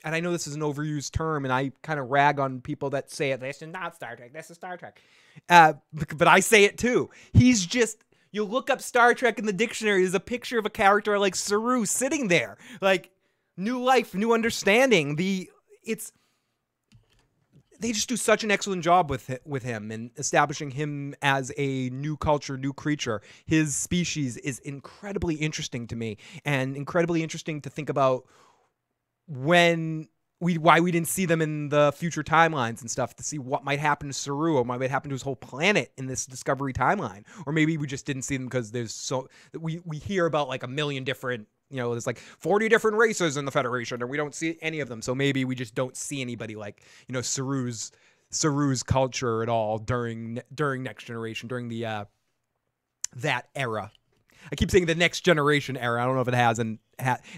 and I know this is an overused term, and I kind of rag on people that say it, this is not Star Trek, this is Star Trek. But I say it too. He's just, you look up Star Trek in the dictionary, there's a picture of a character like Saru sitting there. Like, new life, new understanding. They just do such an excellent job with him and establishing him as a new culture, new creature. His species is incredibly interesting to me, and incredibly interesting to think about why we didn't see them in the future timelines and stuff, to see what might happen to Saru or what might happen to his whole planet in this Discovery timeline. Or maybe we just didn't see them because we hear about like a million different, there's like 40 different races in the Federation, and we don't see any of them. So maybe we just don't see anybody like, Saru's culture at all during Next Generation, during the that era. I keep saying the Next Generation era. I don't know if it has, and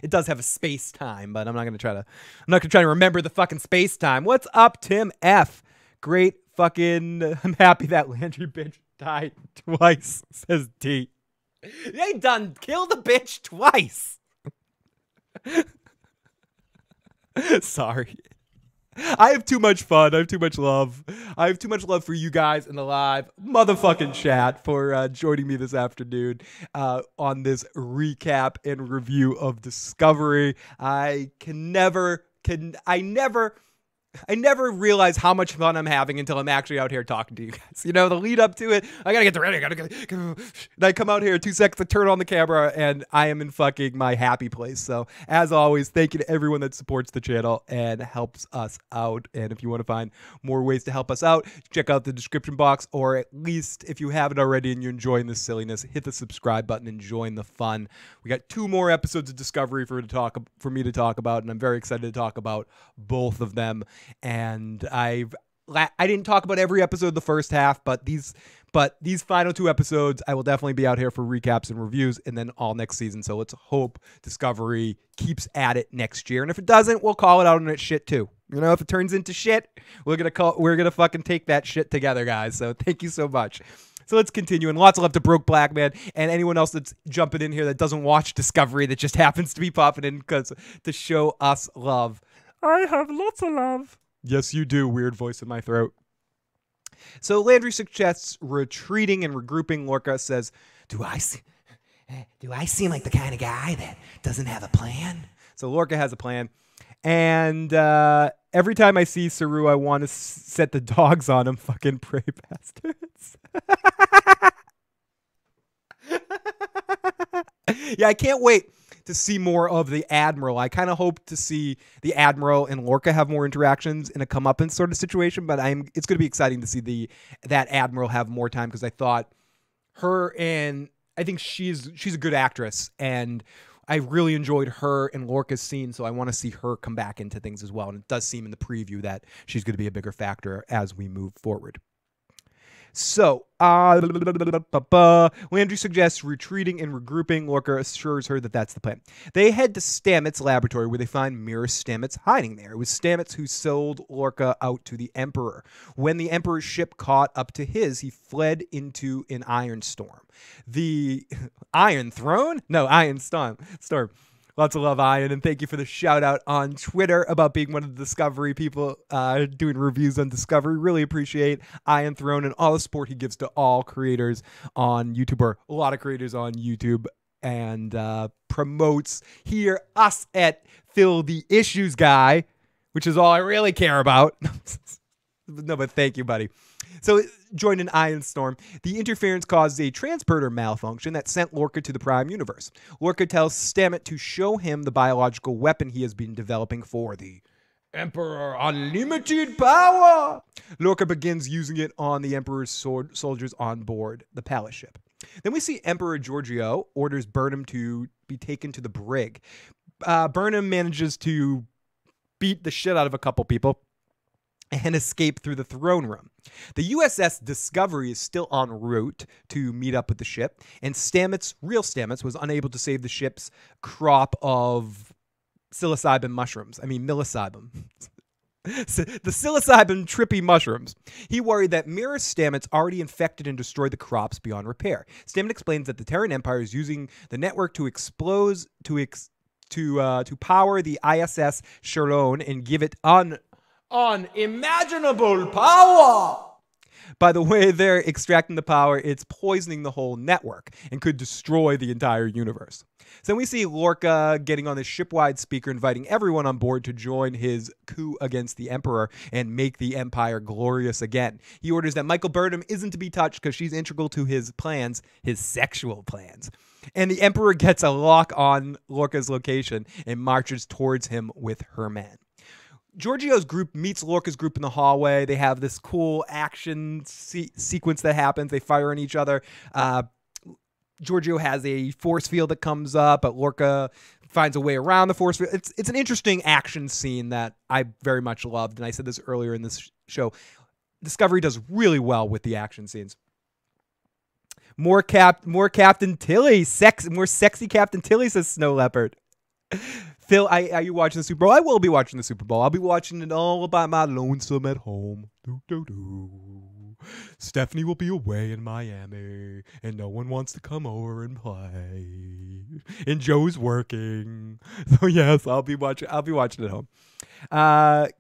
it does have a space time, but I'm not gonna try to remember the fucking space time. What's up, Tim F? Great fucking. I'm happy that Landry bitch died twice, says D. They done kill the bitch twice. Sorry. I have too much fun. I have too much love. I have too much love for you guys in the live motherfucking chat for joining me this afternoon on this recap and review of Discovery. I never realize how much fun I'm having until I'm actually out here talking to you guys. The lead up to it, I gotta get ready. And I come out here 2 seconds to turn on the camera, and I am in fucking my happy place. So, as always, thank you to everyone that supports the channel and helps us out. And if you want to find more ways to help us out, check out the description box, or at least if you haven't already and you're enjoying this silliness, hit the subscribe button and join the fun. We got 2 more episodes of Discovery for me to talk about, and I'm very excited to talk about both of them. And I didn't talk about every episode of the first half, but these final 2 episodes, I will definitely be out here for recaps and reviews, and then all next season. So let's hope Discovery keeps at it next year. And if it doesn't, we'll call it out on its shit too. If it turns into shit, we're gonna fucking take that shit together, guys. So thank you so much. So let's continue, and lots of love to Broke Black Man and anyone else that's jumping in here that doesn't watch Discovery, that just happens to be popping in to show us love. I have lots of love. Yes, you do, weird voice in my throat. So Landry suggests retreating and regrouping. Lorca says, do I Do I seem like the kind of guy that doesn't have a plan? So Lorca has a plan. And every time I see Saru, I want to set the dogs on him. Fucking prey bastards. Yeah, I can't wait to see more of the Admiral. I kind of hope to see the Admiral and Lorca have more interactions in a comeuppance sort of situation, but it's going to be exciting to see that Admiral have more time, because I thought her, and I think she's a good actress, and I really enjoyed her and Lorca's scene, so I want to see her come back into things as well. And it does seem in the preview that she's going to be a bigger factor as we move forward. So, Landry suggests retreating and regrouping. Lorca assures her that that's the plan. They head to Stamets' laboratory, where they find Mira Stamets hiding there. It was Stamets who sold Lorca out to the Emperor. When the Emperor's ship caught up to his, he fled into an iron storm. The Iron Throne? No, Iron Storm. Lots of love, Ian, and thank you for the shout out on Twitter about being one of the Discovery people doing reviews on Discovery. Really appreciate Ian Throne and all the support he gives to all creators on YouTube, or a lot of creators on YouTube, and promotes us at Phil the Issues Guy, which is all I really care about. No, but thank you, buddy. So, joined in Iron Storm, the interference caused a transporter malfunction that sent Lorca to the Prime Universe. Lorca tells Stamets to show him the biological weapon he has been developing for the Emperor Unlimited Power. Lorca begins using it on the Emperor's soldiers on board the palace ship. Then we see Emperor Georgiou orders Burnham to be taken to the brig. Burnham manages to beat the shit out of a couple people and escape through the throne room. The USS Discovery is still en route to meet up with the ship, and real Stamets, was unable to save the ship's crop of psilocybin mushrooms. I mean, millicybin. The psilocybin trippy mushrooms. He worried that Mira Stamets already infected and destroyed the crops beyond repair. Stamets explains that the Terran Empire is using the network to power the ISS Sherlone and give it unimaginable power. By the way they're extracting the power, it's poisoning the whole network and could destroy the entire universe. So then we see Lorca getting on the shipwide speaker, inviting everyone on board to join his coup against the Emperor and make the Empire glorious again. He orders that Michael Burnham isn't to be touched because she's integral to his plans, his sexual plans. And the Emperor gets a lock on Lorca's location and marches towards him with her men. Georgiou's group meets Lorca's group in the hallway. They have this cool action sequence that happens. They fire on each other. Georgiou has a force field that comes up, but Lorca finds a way around the force field. It's an interesting action scene that I very much loved, and I said this earlier in this show. Discovery does really well with the action scenes. More Captain Tilly. More sexy Captain Tilly, says Snow Leopard. Phil, are you watching the Super Bowl? I will be watching the Super Bowl. I'll be watching it all by my lonesome at home. Stephanie will be away in Miami, and no one wants to come over and play. And Joe's working, so yes, I'll be watching at home.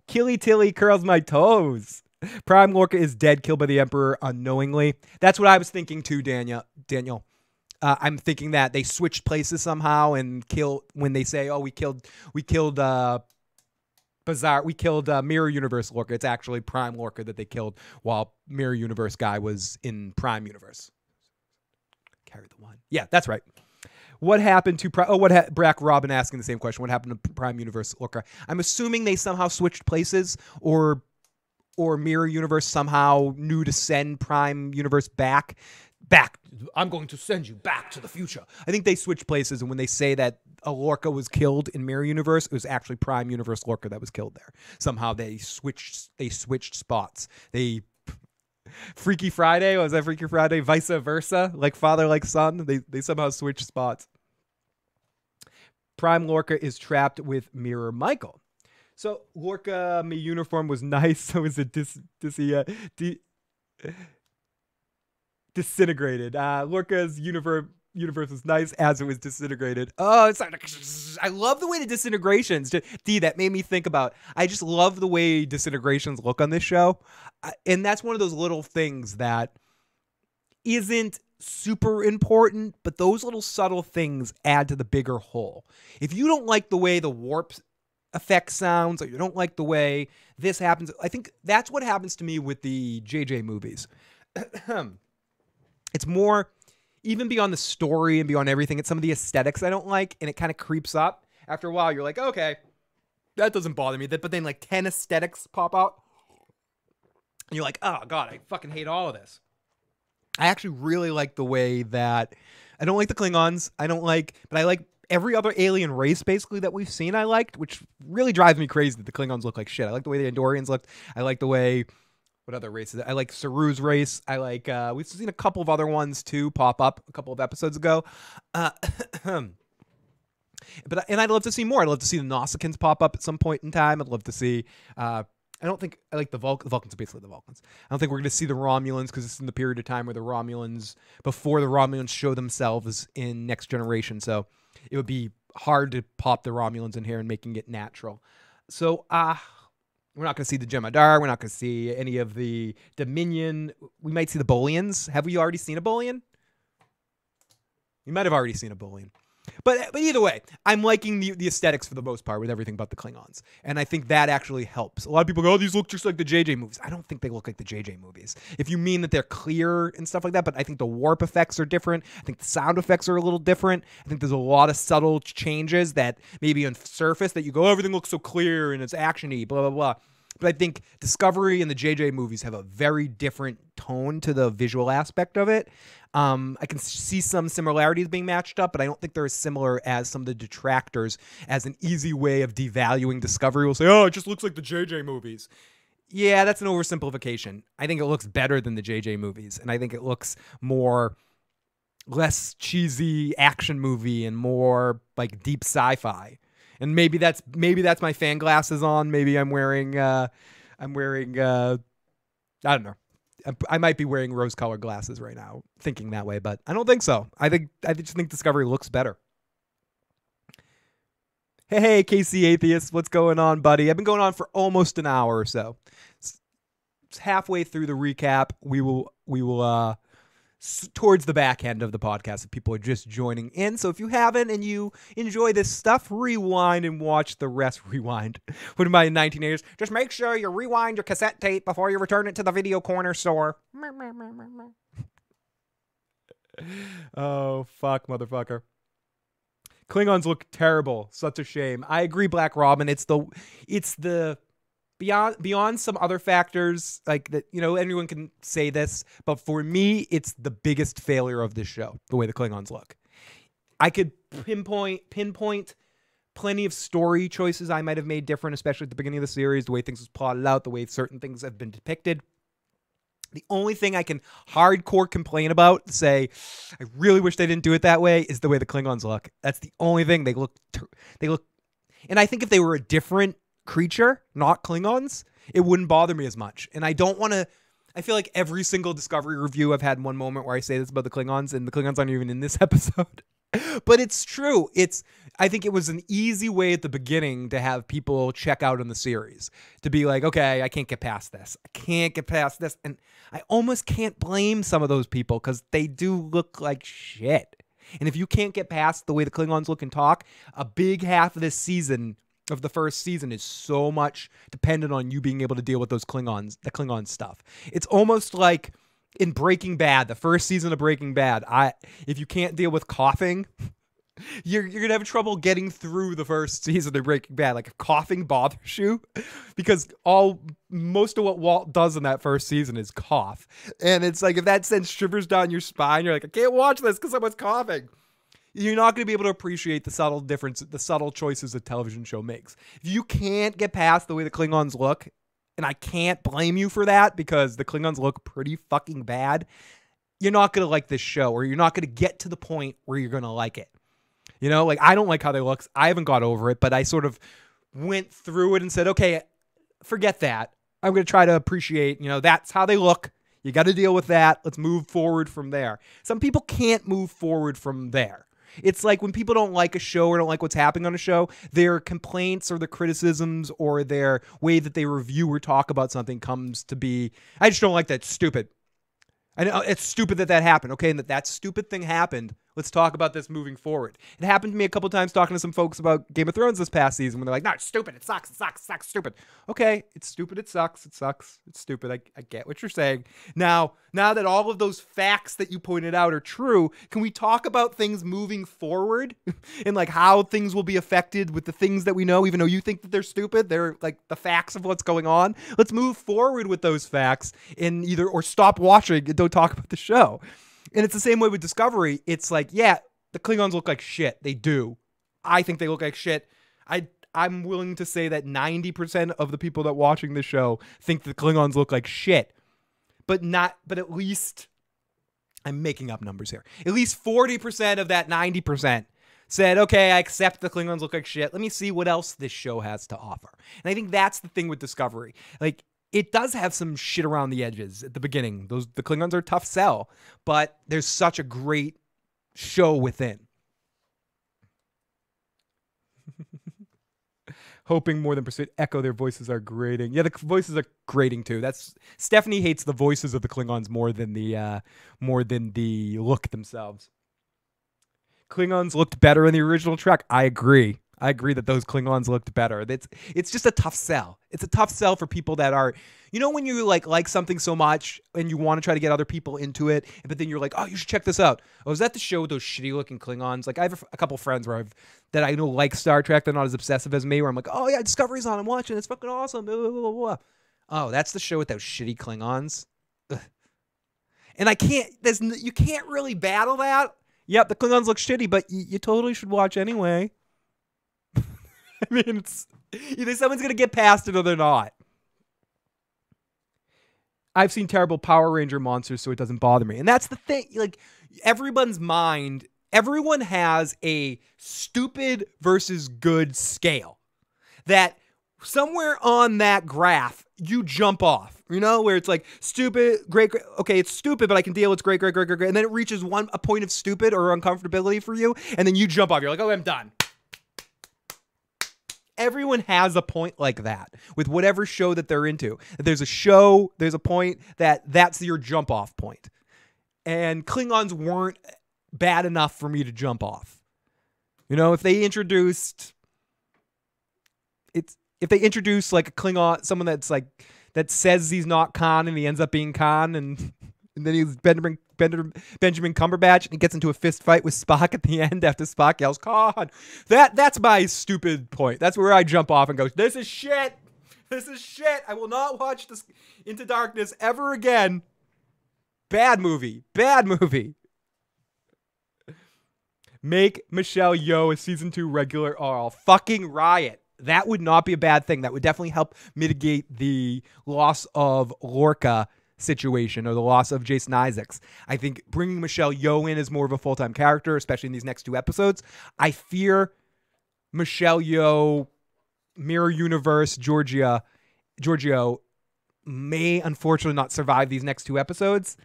Killy Tilly curls my toes. Prime Lorca is dead, killed by the Emperor unknowingly. That's what I was thinking too, Daniel. I'm thinking that they switched places somehow and when they say, "Oh, we killed Mirror Universe Lorca." It's actually Prime Lorca that they killed while Mirror Universe guy was in Prime Universe. Carry the one. Yeah, that's right. What happened to Brack Robin asking the same question? What happened to Prime Universe Lorca? I'm assuming they somehow switched places, or Mirror Universe somehow knew to send Prime Universe back. I'm going to send you back to the future. I think they switched places, and when they say that a Lorca was killed in Mirror Universe, it was actually Prime Universe Lorca that was killed there. Somehow they switched spots. Freaky Friday, was that Freaky Friday? Vice versa, like father, like son. They somehow switched spots. Prime Lorca is trapped with Mirror Michael. So Lorca, my uniform was nice. So is it disintegrated. Lorca's universe was nice as it was disintegrated. Oh, it's like, I love the way the disintegrations. That made me think about. I just love the way disintegrations look on this show, and that's one of those little things that isn't super important, but those little subtle things add to the bigger whole. If you don't like the way the warp effect sounds, or you don't like the way this happens, I think that's what happens to me with the JJ movies. It's more, even beyond the story and beyond everything, it's some of the aesthetics I don't like, and it kind of creeps up. After a while, you're like, okay, that doesn't bother me. But then like 10 aesthetics pop out, and you're like, oh God, I fucking hate all of this. I actually really like the way that, I don't like the Klingons, but I like every other alien race basically that we've seen I liked, which really drives me crazy that the Klingons look like shit. I like the way the Andorians looked. I like the way, what other races? I like Saru's race. I like, we've seen a couple of other ones too pop up a couple of episodes ago. And I'd love to see more. I'd love to see the Nausicaans pop up at some point in time. I'd love to see, I don't think I like the Vulcans are basically the Vulcans. I don't think we're going to see the Romulans because it's in the period of time where the Romulans, before the Romulans show themselves in Next Generation. So it would be hard to pop the Romulans in here and making it natural. So we're not going to see the Jem'Hadar. We're not going to see any of the Dominion. We might see the Bolians. Have we already seen a Bolian? You might have already seen a Bolian. But either way, I'm liking the aesthetics for the most part with everything but the Klingons. And I think that actually helps. A lot of people go, oh, these look just like the JJ movies. I don't think they look like the JJ movies. If you mean that they're clear and stuff like that, but I think the warp effects are different. I think the sound effects are a little different. I think there's a lot of subtle changes that maybe on surface that you go, oh, everything looks so clear and it's action-y, blah, blah, blah. But I think Discovery and the JJ movies have a very different tone to the visual aspect of it. I can see some similarities being matched up, but I don't think they're as similar as some of the detractors as an easy way of devaluing Discovery will say, oh, it just looks like the JJ movies. Yeah, that's an oversimplification. I think it looks better than the JJ movies, and I think it looks less cheesy action movie and more like deep sci-fi. And maybe that's my fan glasses on. Maybe I'm wearing I don't know. I might be wearing rose-colored glasses right now, thinking that way, but I don't think so. I just think Discovery looks better. Hey, Casey Atheist, what's going on, buddy? I've been going on for almost an hour or so. It's halfway through the recap. We will towards the back end of the podcast if people are just joining in. So if you haven't and you enjoy this stuff, rewind and watch the rest. Rewind. What am I in 1980s? Just make sure you rewind your cassette tape before you return it to the video corner store. Oh, fuck, motherfucker. Klingons look terrible. Such a shame. I agree, Black Robin. It's the beyond some other factors like that, anyone can say this, but for me, it's the biggest failure of this show, the way the Klingons look. I could pinpoint plenty of story choices I might have made different, especially at the beginning of the series, the way things was plotted out, the way certain things have been depicted. The only thing I can hardcore complain about, say, I really wish they didn't do it that way, is the way the Klingons look. That's the only thing. They look, and I think if they were a different creature, not Klingons, it wouldn't bother me as much. And I don't want to, I feel like every single Discovery review I've had one moment where I say this about the Klingons, and the Klingons aren't even in this episode. But it's true. I think it was an easy way at the beginning to have people check out on the series. To be like, okay, I can't get past this. I can't get past this. And I almost can't blame some of those people because they do look like shit. And if you can't get past the way the Klingons look and talk, a big half of this season, of the first season, is so much dependent on you being able to deal with those Klingons, the Klingon stuff. It's almost like in Breaking Bad, the first season of Breaking Bad, if you can't deal with coughing, you're gonna have trouble getting through the first season of Breaking Bad. Like if coughing bothers you, because most of what Walt does in that first season is cough, and it's like if that sends shivers down your spine, you're like, I can't watch this because someone's coughing. You're not going to be able to appreciate the subtle difference, the subtle choices a television show makes. If you can't get past the way the Klingons look, and I can't blame you for that because the Klingons look pretty fucking bad, you're not going to like this show, or you're not going to get to the point where you're going to like it. Like I don't like how they look. I haven't got over it, but I sort of went through it and said, okay, forget that. I'm going to try to appreciate, that's how they look. You got to deal with that. Let's move forward from there. Some people can't move forward from there. It's like when people don't like a show or don't like what's happening on a show, their complaints or their criticisms or their way that they review or talk about something comes to be, I just don't like that. Stupid. I know it's stupid that happened. Okay, and that stupid thing happened. Let's talk about this moving forward. It happened to me a couple times talking to some folks about Game of Thrones this past season when they're like, no, it's stupid. It sucks. It sucks. It sucks. Stupid. Okay, it's stupid. It sucks. It sucks. It's stupid. I get what you're saying. Now that all of those facts that you pointed out are true, can we talk about things moving forward and like how things will be affected with the things that we know, even though you think that they're stupid? They're like the facts of what's going on. Let's move forward with those facts and or stop watching and don't talk about the show. And it's the same way with Discovery. It's like, yeah, the Klingons look like shit. They do. I think they look like shit. I'm willing to say that 90% of the people that watching the show think the Klingons look like shit. But at least, I'm making up numbers here. At least 40% of that 90% said, okay, I accept the Klingons look like shit. Let me see what else this show has to offer. And I think that's the thing with Discovery. Like, it does have some shit around the edges at the beginning. The Klingons are a tough sell, but there's such a great show within. Hoping more than pursuit. Echo, their voices are grating. Yeah, the voices are grating too. Stephanie hates the voices of the Klingons more than the look themselves. Klingons looked better in the original Trek. I agree. I agree that those Klingons looked better. It's just a tough sell. It's a tough sell for people that are, when you like something so much and you want to try to get other people into it, but then you're like, oh, you should check this out. Oh, is that the show with those shitty looking Klingons? Like I have a couple friends that I know like Star Trek. They're not as obsessive as me, where I'm like, oh yeah, Discovery's on. I'm watching. It's fucking awesome. Blah, blah, blah, blah. Oh, that's the show with those shitty Klingons. Ugh. And you can't really battle that. Yep, the Klingons look shitty, but you totally should watch anyway. I mean, it's either someone's going to get past it or they're not. I've seen terrible Power Ranger monsters, so it doesn't bother me. And that's the thing. Like, everyone's mind, everyone has a stupid versus good scale. That somewhere on that graph, you jump off. Where it's like, stupid, great. Okay, it's stupid, but I can deal. It's great. And then it reaches a point of stupid or uncomfortability for you, and then you jump off. You're like, oh, I'm done. Everyone has a point like that with whatever show that they're into. There's a point that's your jump off point. And Klingons weren't bad enough for me to jump off. If they introduced like a Klingon, someone that's like, that says he's not Khan and he ends up being Khan, and then he's Benjamin Cumberbatch, and he gets into a fist fight with Spock at the end after Spock yells, Khan. That's my stupid point. That's where I jump off and go, this is shit. This is shit. I will not watch this Into Darkness ever again. Bad movie. Bad movie. Make Michelle Yeoh a season 2 regular or I'll fucking riot. That would not be a bad thing. That would definitely help mitigate the loss of Lorca situation or the loss of Jason Isaacs. I think bringing Michelle Yeoh in as more of a full-time character, especially in these next 2 episodes, I fear Michelle Yeoh, Mirror Universe, Giorgio may unfortunately not survive these next 2 episodes,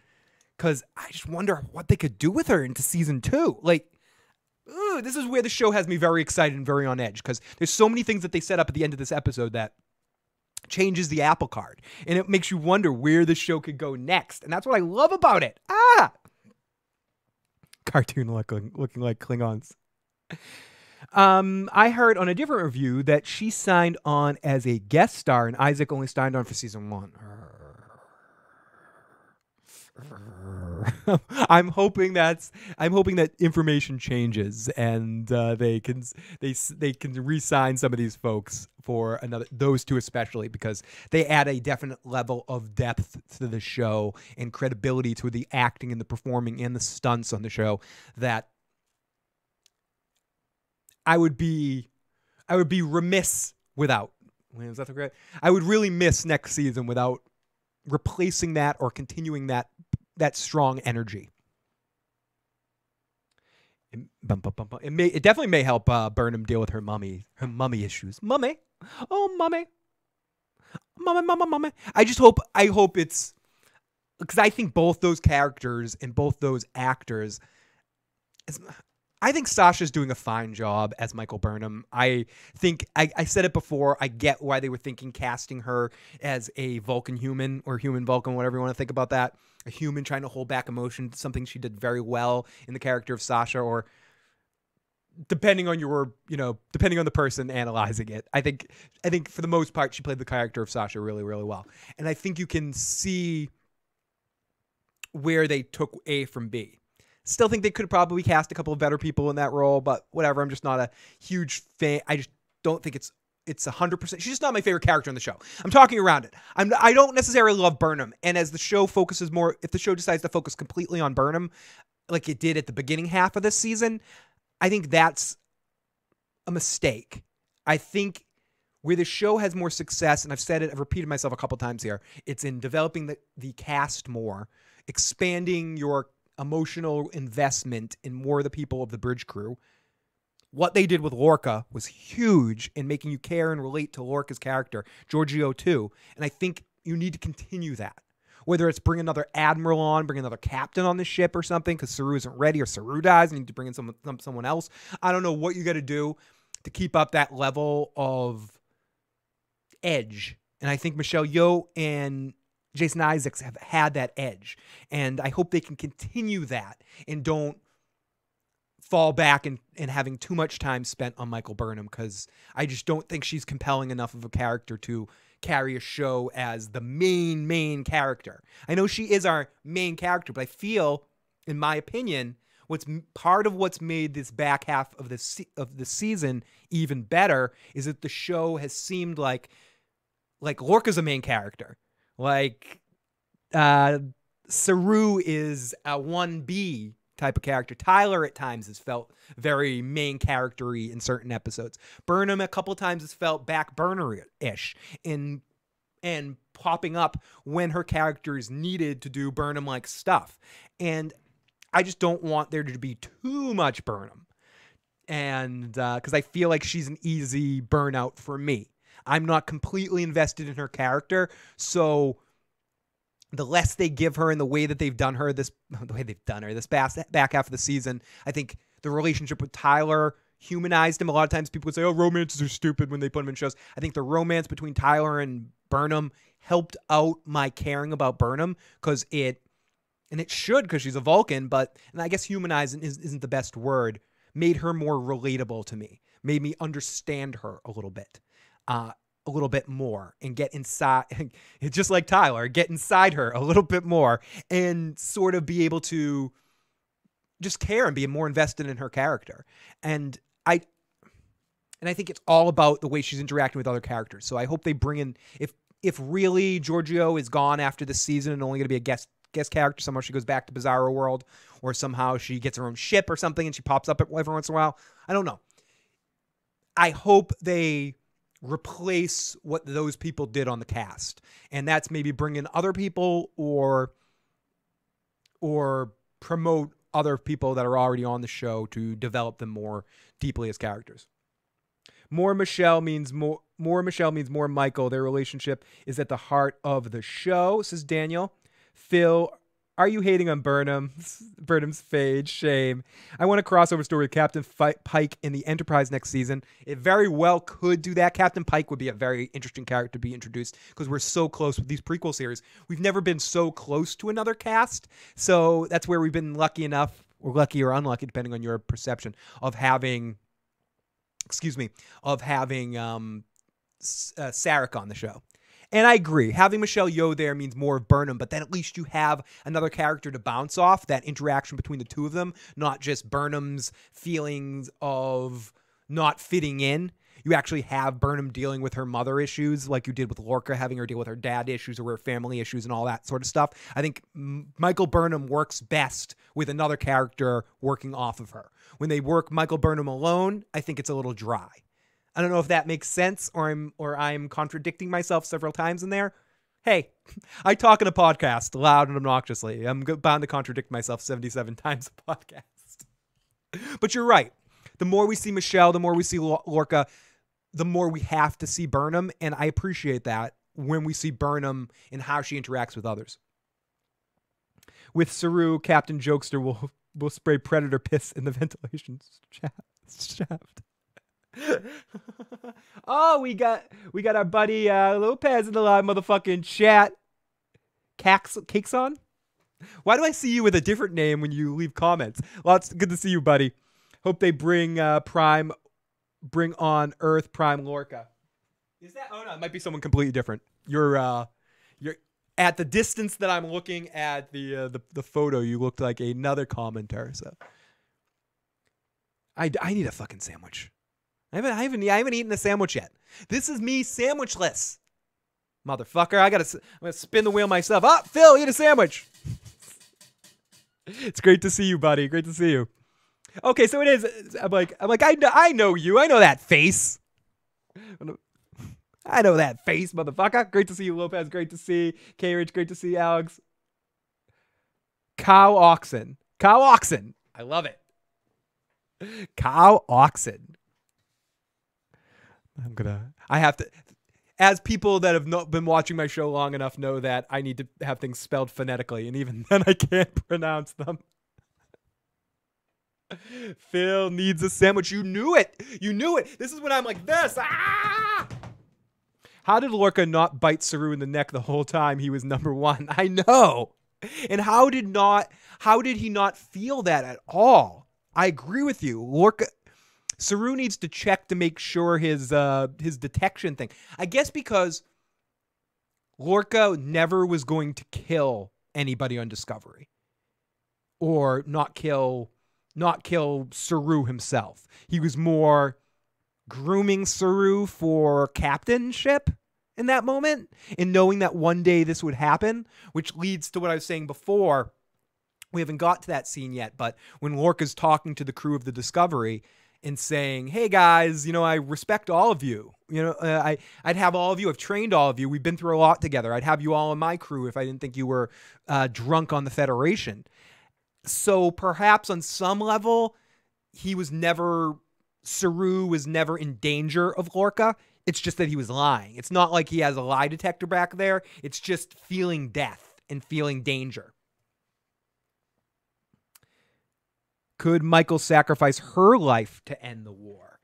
because I just wonder what they could do with her into season 2. Like, this is where the show has me very excited and very on edge, because there's so many things that they set up at the end of this episode that changes the apple cart, and it makes you wonder where the show could go next, and that's what I love about it. Cartoon looking like Klingons. I heard on a different review that she signed on as a guest star, and Isaac only signed on for season 1. I'm hoping that information changes and they can re-sign some of these folks for those 2 especially, because they add a definite level of depth to the show and credibility to the acting and the performing and the stunts on the show that I would be remiss without. Is that the correct? I would really miss next season without replacing that or continuing that strong energy. It definitely may help Burnham deal with her mummy issues. Mummy. Oh, mummy. Mummy. I hope it's, because I think both those characters and both those actors, I think Sasha's doing a fine job as Michael Burnham. I think, I said it before, I get why they were thinking casting her as a Vulcan human or human Vulcan, whatever you want to think about that. a human trying to hold back emotion, something she did very well in the character of Sasha, or depending on the person analyzing it. I think for the most part, she played the character of Sasha really, really well. And I think you can see where they took A from B. Still think they could have probably cast a couple of better people in that role, but whatever. I'm just not a huge fan. I just don't think it's 100%. She's just not my favorite character on the show. I'm talking around it. I don't necessarily love Burnham. And as the show focuses more, if the show decides to focus completely on Burnham, like it did at the beginning half of this season, I think that's a mistake. I think where the show has more success, and I've said it, I've repeated myself a couple times here, it's in developing the cast more, expanding your emotional investment in more of the people of the bridge crew. What they did with Lorca was huge in making you care and relate to Lorca's character, Giorgio too. And I think you need to continue that. Whether it's bring another admiral on, bring another captain on the ship or something, because Saru isn't ready, or Saru dies, and you need to bring in someone else. I don't know what you got to do to keep up that level of edge. And I think Michelle Yeoh and Jason Isaacs have had that edge. And I hope they can continue that and don't fall back and having too much time spent on Michael Burnham, because I just don't think she's compelling enough of a character to carry a show as the main character. I know she is our main character, but I feel, in my opinion, what's part of what's made this back half of the season even better is that the show has seemed like Lorca's a main character. Like Saru is a 1B type of character. Tyler at times has felt very main character-y in certain episodes. Burnham a couple times has felt back burner-ish and popping up when her characters needed to do Burnham-like stuff. And I just don't want there to be too much Burnham. And because I feel like she's an easy burnout for me. I'm not completely invested in her character, so the less they give her and the way that they've done her this back half of the season, I think the relationship with Tyler humanized him. A lot of times people would say, oh, romances are stupid when they put him in shows. I think the romance between Tyler and Burnham helped out my caring about Burnham, because it should, because she's a Vulcan, and I guess humanizing isn't the best word, made her more relatable to me, made me understand her a little bit more, and get inside, just like Tyler, get inside her a little bit more and sort of be able to just care and be more invested in her character. And I think it's all about the way she's interacting with other characters. So I hope they bring in, if really Giorgio is gone after this season and only going to be a guest character, somehow she goes back to Bizarro World, or somehow she gets her own ship or something and she pops up every once in a while. I don't know. I hope they replace what those people did on the cast, and that's maybe bring in other people or promote other people that are already on the show to develop them more deeply as characters. More Michelle means more Michael. Their relationship is at the heart of the show, says Daniel. Phil, are you hating on Burnham's fade? Shame. I want a crossover story with Captain Pike in the Enterprise next season. It very well could do that. Captain Pike would be a very interesting character to be introduced, because we're so close with these prequel series. We've never been so close to another cast. So that's where we've been lucky enough, or lucky or unlucky, depending on your perception, of having Sarek on the show. And I agree. Having Michelle Yeoh there means more of Burnham, but then at least you have another character to bounce off, that interaction between the two of them, not just Burnham's feelings of not fitting in. You actually have Burnham dealing with her mother issues, like you did with Lorca, having her deal with her dad issues or her family issues and all that sort of stuff. I think Michael Burnham works best with another character working off of her. When they work Michael Burnham alone, I think it's a little dry. I don't know if that makes sense, or I'm contradicting myself several times in there. Hey, I talk in a podcast loud and obnoxiously. I'm bound to contradict myself 77 times a podcast. But you're right. The more we see Michelle, the more we see Lorca, the more we have to see Burnham, and I appreciate that when we see Burnham and how she interacts with others. With Saru, Captain Jokester will spray predator piss in the ventilation shaft. Oh, we got our buddy Lopez in the live motherfucking chat. Cakes on? Why do I see you with a different name when you leave comments? Good to see you, buddy. Hope they bring on Earth Prime Lorca. Is that? Oh no, it might be someone completely different. You're at the distance that I'm looking at the photo. You looked like another commenter. So I need a fucking sandwich. I haven't eaten a sandwich yet. This is me sandwichless, motherfucker. I'm gonna spin the wheel myself. Ah, Phil, eat a sandwich. It's great to see you, buddy. Great to see you. Okay, so it is. I'm like, I know you. I know that face. I know that face, motherfucker. Great to see you, Lopez. Great to see K-Rich. Great to see Alex. Cow oxen. I love it. Cow oxen. I have to, as people that have not been watching my show long enough know that I need to have things spelled phonetically, and even then I can't pronounce them. Phil needs a sandwich. You knew it. This is when I'm like this. Ah! How did Lorca not bite Saru in the neck the whole time he was number one? I know. And how did he not feel that at all? I agree with you. Saru needs to check to make sure his detection thing. I guess because Lorca never was going to kill anybody on Discovery. Or not kill Saru himself. He was more grooming Saru for captainship in that moment, and knowing that one day this would happen, which leads to what I was saying before. We haven't got to that scene yet, but when Lorca's talking to the crew of the Discovery and saying, hey guys, I respect all of you. I'd have all of you. I've trained all of you. We've been through a lot together. I'd have you all in my crew if I didn't think you were drunk on the Federation. So perhaps on some level, Saru was never in danger of Lorca. It's just that he was lying. It's not like he has a lie detector back there. It's just feeling death and feeling danger. Could Michael sacrifice her life to end the war?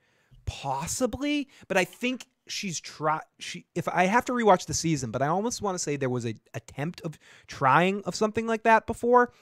Possibly, but I think if I have to rewatch the season, but I almost want to say there was an attempt of trying of something like that before.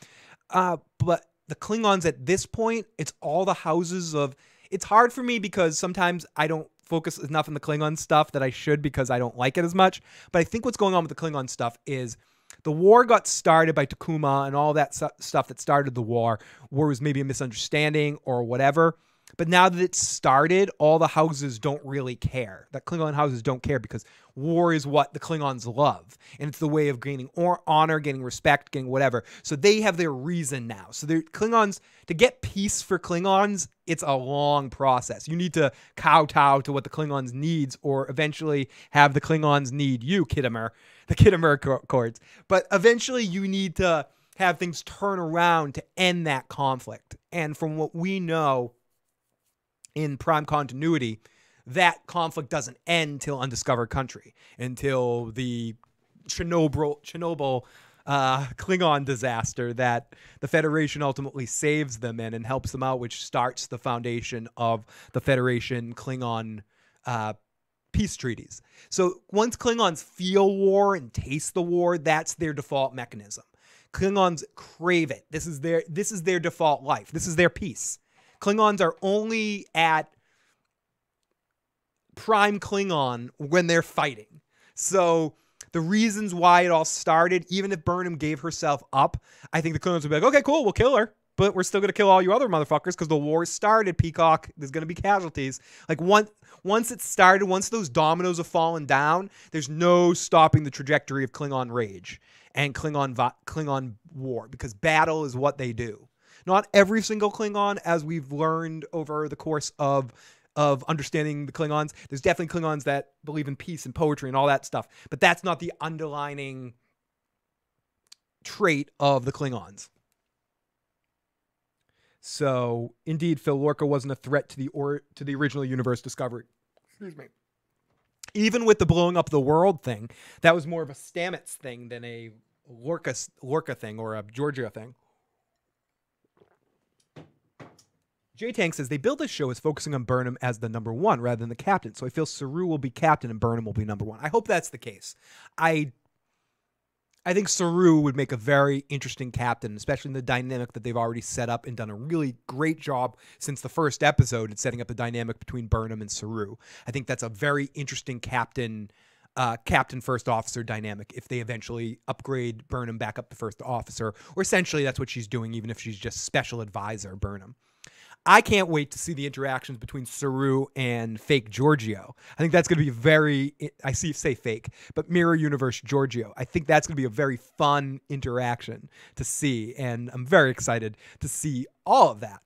But the Klingons at this point, it's all the houses of... It's hard for me because sometimes I don't focus enough on the Klingon stuff that I should because I don't like it as much. But I think what's going on with the Klingon stuff is the war got started by Takuma and all that stuff that started the war. War was maybe a misunderstanding or whatever. But now that it's started, all the houses don't really care. The Klingon houses don't care because war is what the Klingons love. And it's the way of gaining honor, gaining respect, getting whatever. So they have their reason now. So Klingons, to get peace for Klingons, it's a long process. You need to kowtow to what the Klingons needs, or eventually have the Klingons need you, Khitomer, the Khitomer Accords. But eventually you need to have things turn around to end that conflict. And from what we know in Prime continuity, that conflict doesn't end till Undiscovered Country, until the Chernobyl Klingon disaster that the Federation ultimately saves them in and helps them out, which starts the foundation of the Federation Klingon peace treaties. So once Klingons feel war and taste the war, that's their default mechanism. Klingons crave it. This is their default life. This is their peace. Klingons are only at prime Klingon when they're fighting. So the reasons why it all started, even if Burnham gave herself up, I think the Klingons would be like, okay, cool, we'll kill her, but we're still going to kill all you other motherfuckers because the war started, Peacock. There's going to be casualties. Like once it started, once those dominoes have fallen down, there's no stopping the trajectory of Klingon rage and Klingon war, because battle is what they do. Not every single Klingon, as we've learned over the course of understanding the Klingons. There's definitely Klingons that believe in peace and poetry and all that stuff. But that's not the underlining trait of the Klingons. So, indeed, Phil, Lorca wasn't a threat to the original universe Discovery. Excuse me. Even with the blowing up the world thing, that was more of a Stamets thing than a Lorca thing or a Georgia thing. J-Tank says, they build this show as focusing on Burnham as the number one rather than the captain. So I feel Saru will be captain and Burnham will be number one. I hope that's the case. I I think Saru would make a very interesting captain, especially in the dynamic that they've already set up and done a really great job since the first episode at setting up the dynamic between Burnham and Saru. I think that's a very interesting captain first officer dynamic if they eventually upgrade Burnham back up to first officer, or essentially that's what she's doing, even if she's just special advisor Burnham. I can't wait to see the interactions between Saru and fake Giorgio. I think that's going to be say fake, but mirror universe Giorgio. I think that's going to be a very fun interaction to see, and I'm very excited to see all of that.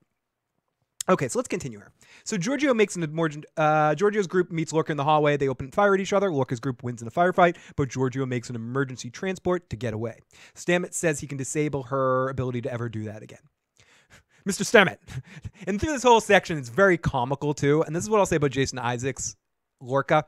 Okay, so let's continue here. So Giorgio's group meets Lorca in the hallway. They open fire at each other. Lorca's group wins in a firefight, but Giorgio makes an emergency transport to get away. Stamets says he can disable her ability to ever do that again. Mr. Stamets. And through this whole section, it's very comical too. And this is what I'll say about Jason Isaacs' Lorca.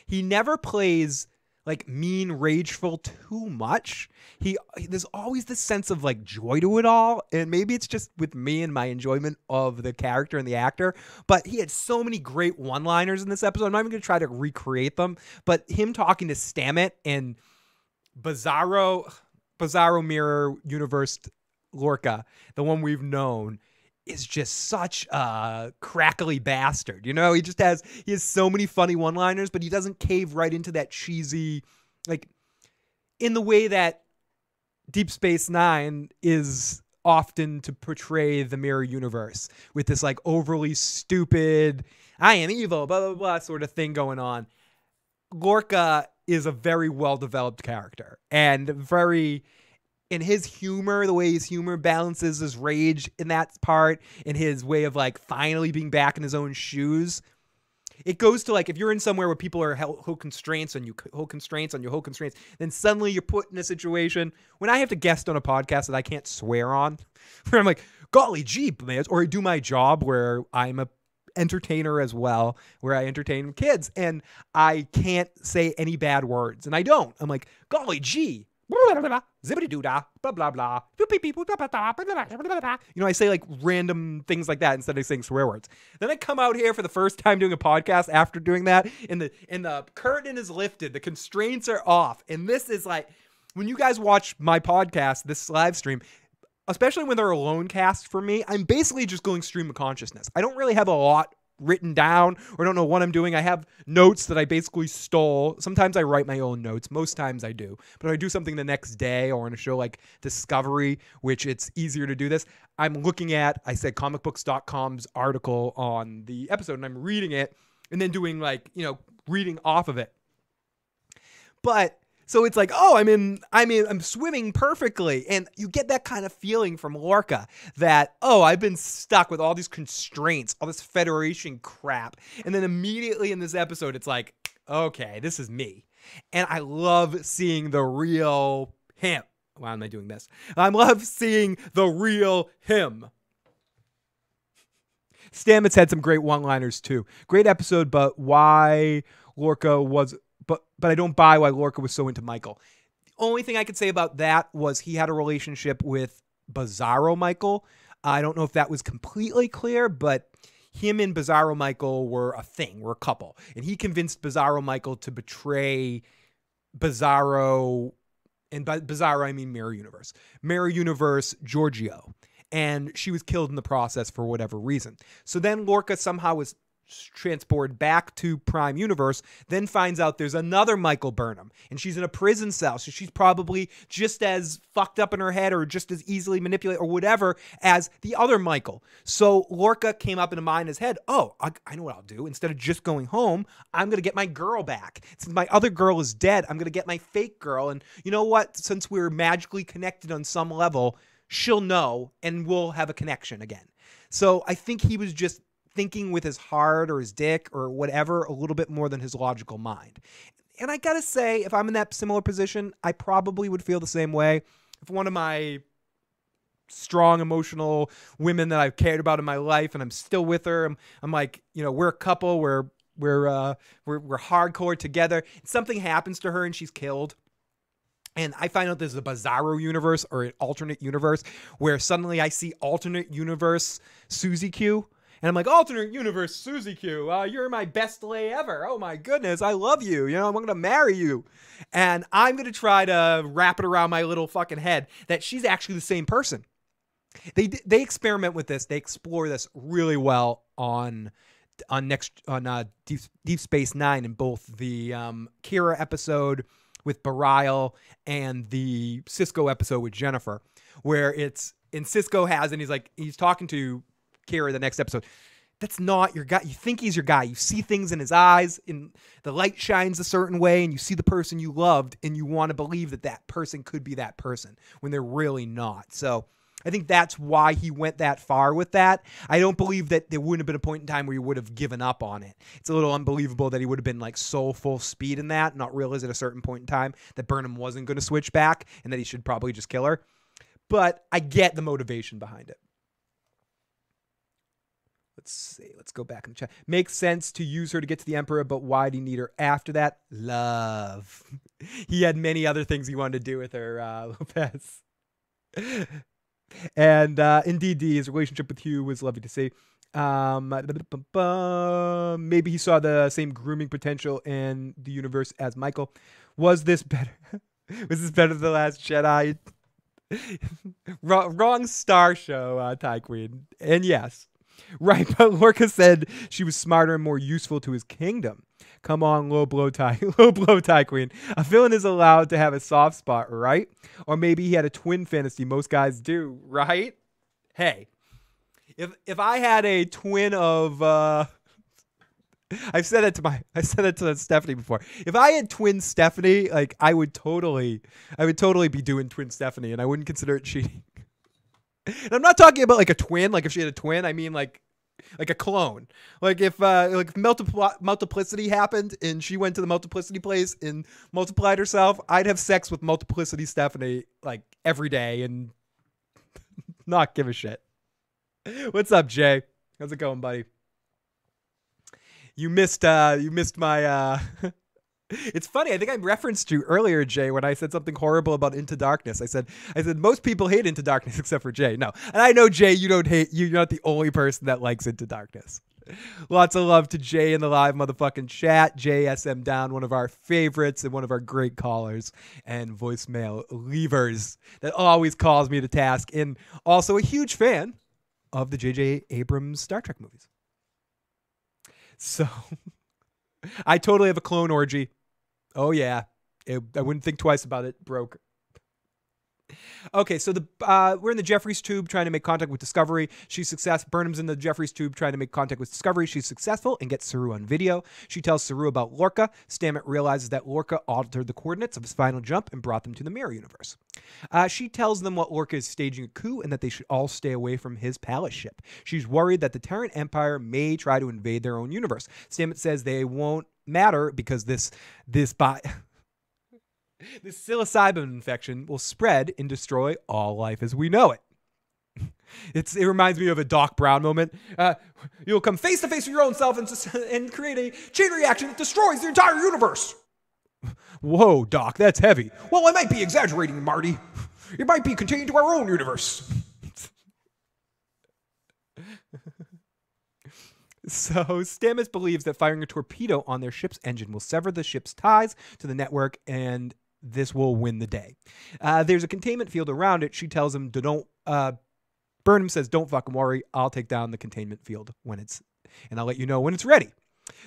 He never plays like mean, rageful too much. There's always this sense of like joy to it all. And maybe it's just with me and my enjoyment of the character and the actor. But he had so many great one-liners in this episode. I'm not even going to try to recreate them. But him talking to Stamets and Bizarro Mirror Universe Lorca, the one we've known, is just such a crackly bastard. You know, he has so many funny one-liners, but he doesn't cave right into that cheesy, like in the way that Deep Space Nine is often to portray the mirror universe, with this like overly stupid, I am evil, blah, blah, blah sort of thing going on. Lorca is a very well-developed character and very... in his humor, the way his humor balances his rage in that part, in his way of like finally being back in his own shoes. It goes to like, if you're in somewhere where people are hold constraints on you, then suddenly you're put in a situation when I have to guest on a podcast that I can't swear on, where I'm like, golly gee, man, or I do my job where I'm a entertainer as well, where I entertain kids and I can't say any bad words, and I don't. I'm like, golly gee. Zippity doo dah, blah blah blah. You know, I say like random things like that instead of saying swear words. Then I come out here for the first time doing a podcast after doing that, and the curtain is lifted, the constraints are off, and this is like when you guys watch my podcast, this live stream, especially when they're alone cast for me, I'm basically just going stream of consciousness. I don't really have a lot written down or don't know what I'm doing. I have notes that I basically stole. Sometimes I write my own notes. Most times I do. But if I do something the next day or on a show like Discovery, which it's easier to do this, I'm looking at, I said, comicbooks.com's article on the episode, and I'm reading it and then doing like, you know, reading off of it. But so it's like, oh, I'm swimming perfectly. And you get that kind of feeling from Lorca that, oh, I've been stuck with all these constraints, all this Federation crap. And then immediately in this episode, it's like, okay, this is me. And I love seeing the real him. Why am I doing this? I love seeing the real him. Stamets had some great one-liners too. Great episode, but why Lorca was... But I don't buy why Lorca was so into Michael. The only thing I could say about that was he had a relationship with Bizarro Michael. I don't know if that was completely clear, but him and Bizarro Michael were a thing, were a couple. And he convinced Bizarro Michael to betray Bizarro, and by Bizarro I mean Mirror Universe Giorgio. And she was killed in the process for whatever reason. So then Lorca somehow was transported back to Prime Universe, then finds out there's another Michael Burnham, and she's in a prison cell, so she's probably just as fucked up in her head or just as easily manipulated or whatever as the other Michael. So Lorca came up into mind in his head, oh, I know what I'll do. Instead of just going home, I'm going to get my girl back. Since my other girl is dead, I'm going to get my fake girl, and you know what? Since we're magically connected on some level, she'll know, and we'll have a connection again. So I think he was just thinking with his heart or his dick or whatever a little bit more than his logical mind. And I gotta say, if I'm in that similar position, I probably would feel the same way. If one of my strong emotional women that I've cared about in my life and I'm still with her, I'm like, you know, we're a couple, we're hardcore together, something happens to her and she's killed. And I find out there's a Bizarro universe or an alternate universe where suddenly I see alternate universe Susie Q. And I'm like, alternate universe, Susie Q, you're my best lay ever. Oh my goodness, I love you. You know, I'm going to marry you. And I'm going to try to wrap it around my little fucking head that she's actually the same person. They experiment with this. They explore this really well on Deep Space Nine in both the Kira episode with Bareil and the Cisco episode with Jennifer, where it's in Cisco and he's talking to Kira the next episode. That's not your guy. You think he's your guy. You see things in his eyes, and the light shines a certain way, and you see the person you loved, and you want to believe that that person could be that person when they're really not. So I think that's why he went that far with that. I don't believe that there wouldn't have been a point in time where he would have given up on it. It's a little unbelievable that he would have been like so full speed in that, not realize at a certain point in time that Burnham wasn't going to switch back and that he should probably just kill her. But I get the motivation behind it. Let's see. Let's go back in the chat. Makes sense to use her to get to the Emperor, but why do you need her after that? Love. He had many other things he wanted to do with her, Lopez. And indeed, his relationship with Hugh was lovely to see. Maybe he saw the same grooming potential in the universe as Michael. Was this better? Was this better than The Last Jedi? Wrong star show, Ty Queen. And yes. Right, but Lorca said she was smarter and more useful to his kingdom. Come on, low blow Ty Queen. A villain is allowed to have a soft spot, right? Or maybe he had a twin fantasy. Most guys do, right? Hey, if I had a twin of, I've said it to Stephanie before. If I had twin Stephanie, like I would totally be doing twin Stephanie, and I wouldn't consider it cheating. And I'm not talking about like a twin, like if she had a twin, I mean like a clone. Like if multiplicity happened and she went to the multiplicity place and multiplied herself, I'd have sex with multiplicity Stephanie like every day and not give a shit. What's up, Jay? How's it going, buddy? You missed my It's funny. I think I referenced you earlier, Jay, when I said something horrible about Into Darkness. I said most people hate Into Darkness except for Jay. No, and I know Jay, you don't hate. You're not the only person that likes Into Darkness. Lots of love to Jay in the live motherfucking chat. JSM Down, one of our favorites and one of our great callers and voicemail leavers that always calls me to task, and also a huge fan of the J.J. Abrams Star Trek movies. So I totally have a clone orgy. Oh, yeah. I wouldn't think twice about it. Broke. Okay, so we're in the Jeffries tube trying to make contact with Discovery. She's successful. Burnham's in the Jeffries tube trying to make contact with Discovery. She's successful and gets Saru on video. She tells Saru about Lorca. Stamets realizes that Lorca altered the coordinates of his final jump and brought them to the mirror universe. She tells them what Lorca is staging a coup and that they should all stay away from his palace ship. She's worried that the Terran Empire may try to invade their own universe. Stamets says they won't matter because this psilocybin infection will spread and destroy all life as we know it. It reminds me of a Doc Brown moment. You'll come face to face with your own self and create a chain reaction that destroys the entire universe. Whoa, Doc, that's heavy. Well, I might be exaggerating, Marty. It might be contained to our own universe. So Stamets believes that firing a torpedo on their ship's engine will sever the ship's ties to the network, and this will win the day. There's a containment field around it. She tells him to don't. Burnham says, "Don't fucking worry. I'll take down the containment field and I'll let you know when it's ready."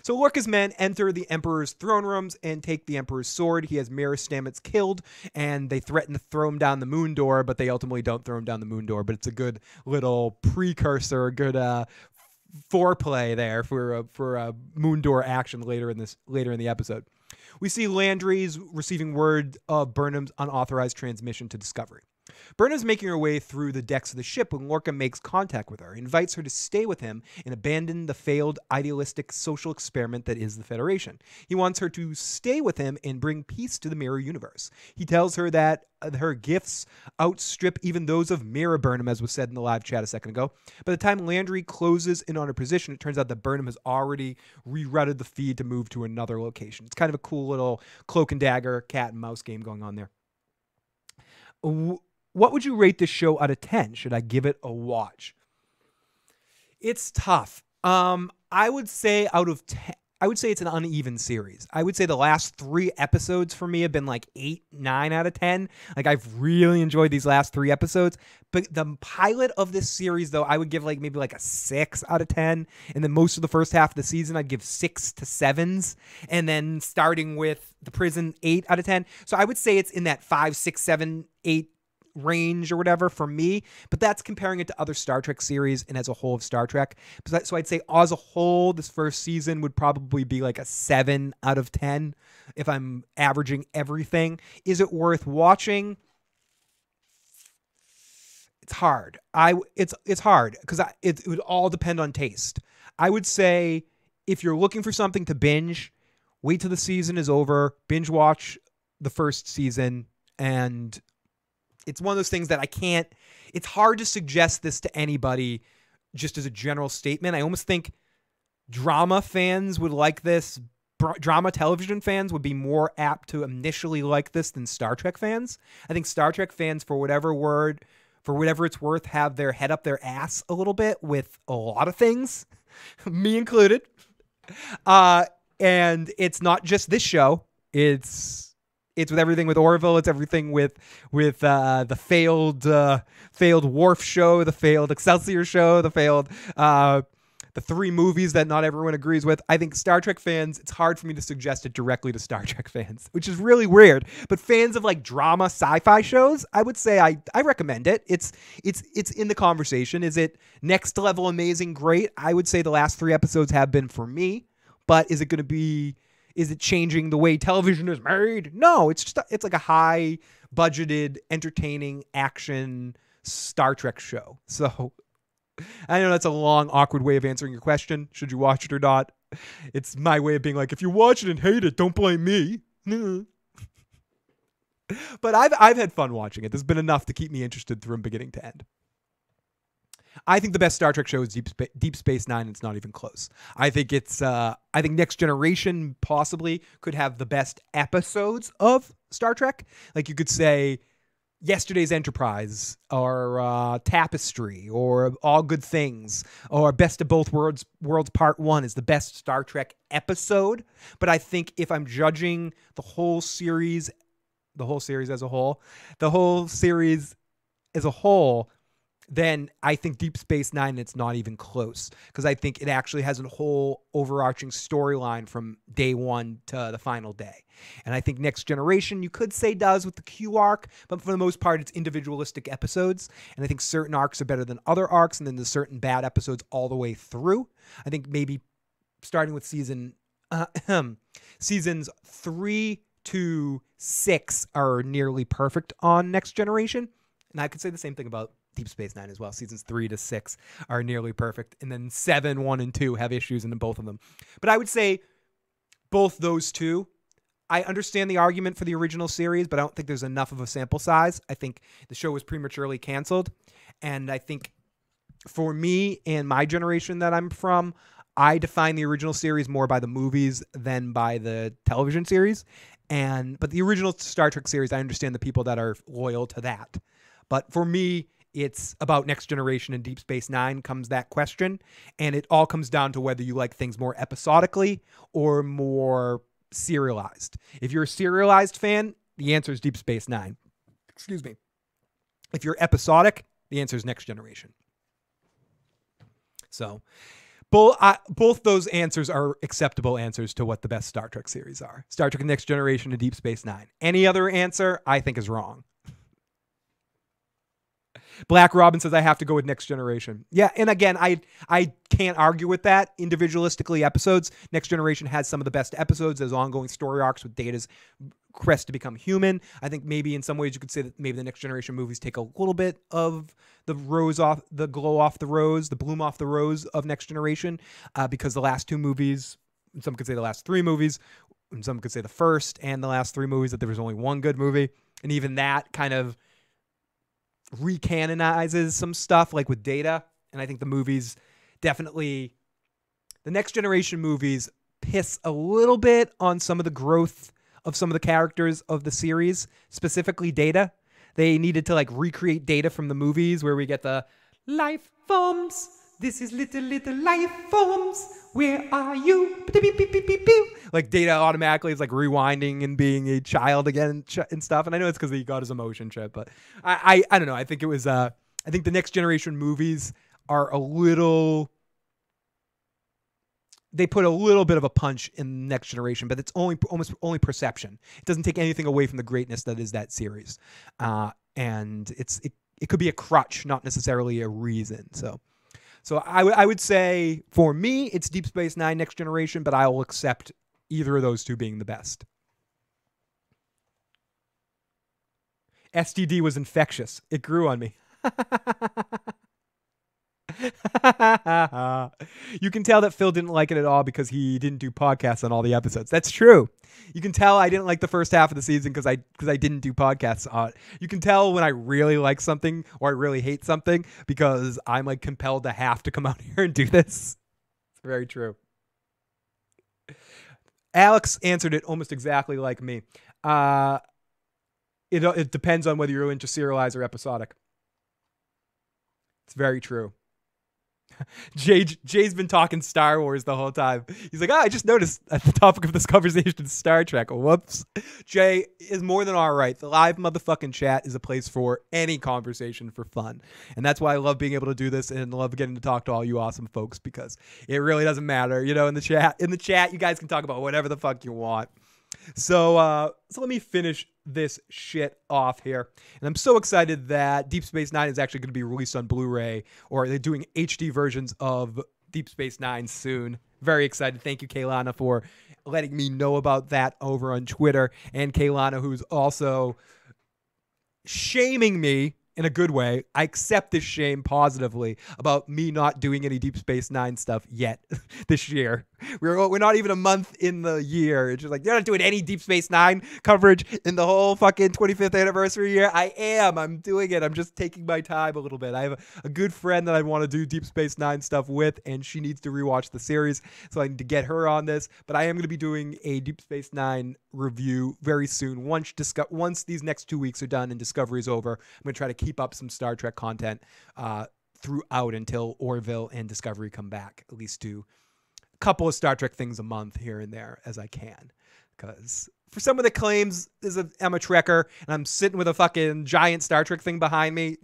So Lorca's men enter the Emperor's throne rooms and take the Emperor's sword. He has Mira Stamets killed, and they threaten to throw him down the moon door, but they ultimately don't throw him down the moon door. But it's a good little precursor, good foreplay there for a moon door action later in the episode. We see Landry's receiving word of Burnham's unauthorized transmission to Discovery. Burnham's making her way through the decks of the ship when Lorca makes contact with her, invites her to stay with him and abandon the failed idealistic social experiment that is the Federation. He wants her to stay with him and bring peace to the Mirror Universe. He tells her that her gifts outstrip even those of Mira Burnham, as was said in the live chat a second ago. By the time Landry closes in on her position, it turns out that Burnham has already rerouted the feed to move to another location. It's kind of a cool little cloak and dagger, cat and mouse game going on there. What would you rate this show out of 10? Should I give it a watch? It's tough. I would say out of 10, I would say it's an uneven series. I would say the last 3 episodes for me have been like 8, 9 out of 10. Like I've really enjoyed these last 3 episodes. But the pilot of this series, though, I would give like maybe like a 6 out of 10. And then most of the first half of the season, I'd give 6 to 7s. And then starting with the prison, 8 out of 10. So I would say it's in that 5, 6, 7, 8 range or whatever for me, but that's comparing it to other Star Trek series and as a whole of Star Trek. So I'd say as a whole, this first season would probably be like a 7 out of 10 if I'm averaging everything. Is it worth watching? It's hard. It's hard because it would all depend on taste. I would say if you're looking for something to binge, wait till the season is over, binge watch the first season, and it's one of those things that it's hard to suggest this to anybody just as a general statement. I almost think drama fans would like this. Drama television fans would be more apt to initially like this than Star Trek fans. I think Star Trek fans, for whatever it's worth, have their head up their ass a little bit with a lot of things, me included. And it's not just this show. It's with everything with Orville. It's everything with the failed Worf show, the failed Excelsior show, the 3 movies that not everyone agrees with. I think Star Trek fans, it's hard for me to suggest it directly to Star Trek fans, which is really weird. But fans of like drama sci-fi shows, I would say I recommend it. It's in the conversation. Is it next level amazing? Great. I would say the last 3 episodes have been for me, but is it changing the way television is made? No, it's like a high budgeted, entertaining action Star Trek show. So I know that's a long, awkward way of answering your question. Should you watch it or not? It's my way of being like, if you watch it and hate it, don't blame me. But I've had fun watching it. There's been enough to keep me interested from beginning to end. I think the best Star Trek show is Deep Space Nine. It's not even close. I think Next Generation possibly could have the best episodes of Star Trek. Like you could say Yesterday's Enterprise or Tapestry or All Good Things or Best of Both Worlds Part 1 is the best Star Trek episode. But I think if I'm judging the whole series as a whole, then I think Deep Space Nine, it's not even close because I think it actually has a whole overarching storyline from day one to the final day. And I think Next Generation, you could say, does with the Q arc, but for the most part, it's individualistic episodes. And I think certain arcs are better than other arcs, and then there's certain bad episodes all the way through. I think maybe starting with seasons 3 to 6 are nearly perfect on Next Generation. And I could say the same thing about Deep Space Nine as well. Seasons 3 to 6 are nearly perfect. And then 7, 1, and 2 have issues in both of them. But I would say both those two. I understand the argument for the original series, but I don't think there's enough of a sample size. I think the show was prematurely canceled. And I think for me and my generation that I'm from, I define the original series more by the movies than by the television series. But the original Star Trek series, I understand the people that are loyal to that. But for me, it's about Next Generation and Deep Space Nine comes that question. And it all comes down to whether you like things more episodically or more serialized. If you're a serialized fan, the answer is Deep Space Nine. Excuse me. If you're episodic, the answer is Next Generation. So both those answers are acceptable answers to what the best Star Trek series are. Star Trek Next Generation and Deep Space Nine. Any other answer, I think, is wrong. Black Robin says I have to go with Next Generation. Yeah, and again, I can't argue with that. Individualistically, episodes, Next Generation has some of the best episodes. There's ongoing story arcs with Data's quest to become human. I think maybe in some ways you could say that maybe the Next Generation movies take a little bit of the glow off the rose, the bloom off the rose of Next Generation, because the last 2 movies, some could say the last 3 movies, and some could say the first and the last 3 movies, that there was only one good movie, and even that kind of recanonizes some stuff like with Data. And I think the movies definitely, the Next Generation movies piss a little bit on some of the growth of some of the characters of the series, specifically Data. They needed to like recreate Data from the movies where we get the life forms This is little life forms. Where are you? Like Data automatically is like rewinding and being a child again and stuff. And I know it's because he got his emotion chip, but I don't know. I think it was I think the Next Generation movies are a little. They put a little bit of a punch in Next Generation, but it's almost only perception. It doesn't take anything away from the greatness that is that series, and it could be a crutch, not necessarily a reason. So I would say for me it's Deep Space Nine, Next Generation, but I will accept either of those two being the best. STD was infectious. It grew on me. You can tell that Phil didn't like it at all because he didn't do podcasts on all the episodes. That's true. You can tell I didn't like the first half of the season because I didn't do podcasts on it. You can tell when I really like something or I really hate something because I'm like compelled to have to come out here and do this. It's very true. Alex answered it almost exactly like me. It depends on whether you're into serialized or episodic. It's very true. Jay's been talking Star Wars the whole time. He's like, I just noticed at the topic of this conversation is Star Trek. Whoops. Jay is more than all right. The live motherfucking chat is a place for any conversation for fun. And that's why I love being able to do this and love getting to talk to all you awesome folks because it really doesn't matter. You know, in the chat, you guys can talk about whatever the fuck you want. So let me finish this shit off here. And I'm so excited that Deep Space Nine is actually going to be released on Blu-ray, or they're doing HD versions of Deep Space Nine soon. Very excited. Thank you, Kaylana, for letting me know about that over on Twitter. And Kaylana, who's also shaming me in a good way. I accept this shame positively about me not doing any Deep Space Nine stuff yet this year. We're not even a month in the year. It's just like, you're not doing any Deep Space Nine coverage in the whole fucking 25th anniversary year. I am. I'm doing it. I'm just taking my time a little bit. I have a good friend that I want to do Deep Space Nine stuff with, and she needs to rewatch the series, so I need to get her on this. But I am going to be doing a Deep Space Nine review very soon. Once these next 2 weeks are done and Discovery is over, I'm going to try to keep up some Star Trek content throughout until Orville and Discovery come back. At least do a couple of Star Trek things a month here and there as I can. Because for some of the claims, I'm a Trekker and I'm sitting with a fucking giant Star Trek thing behind me.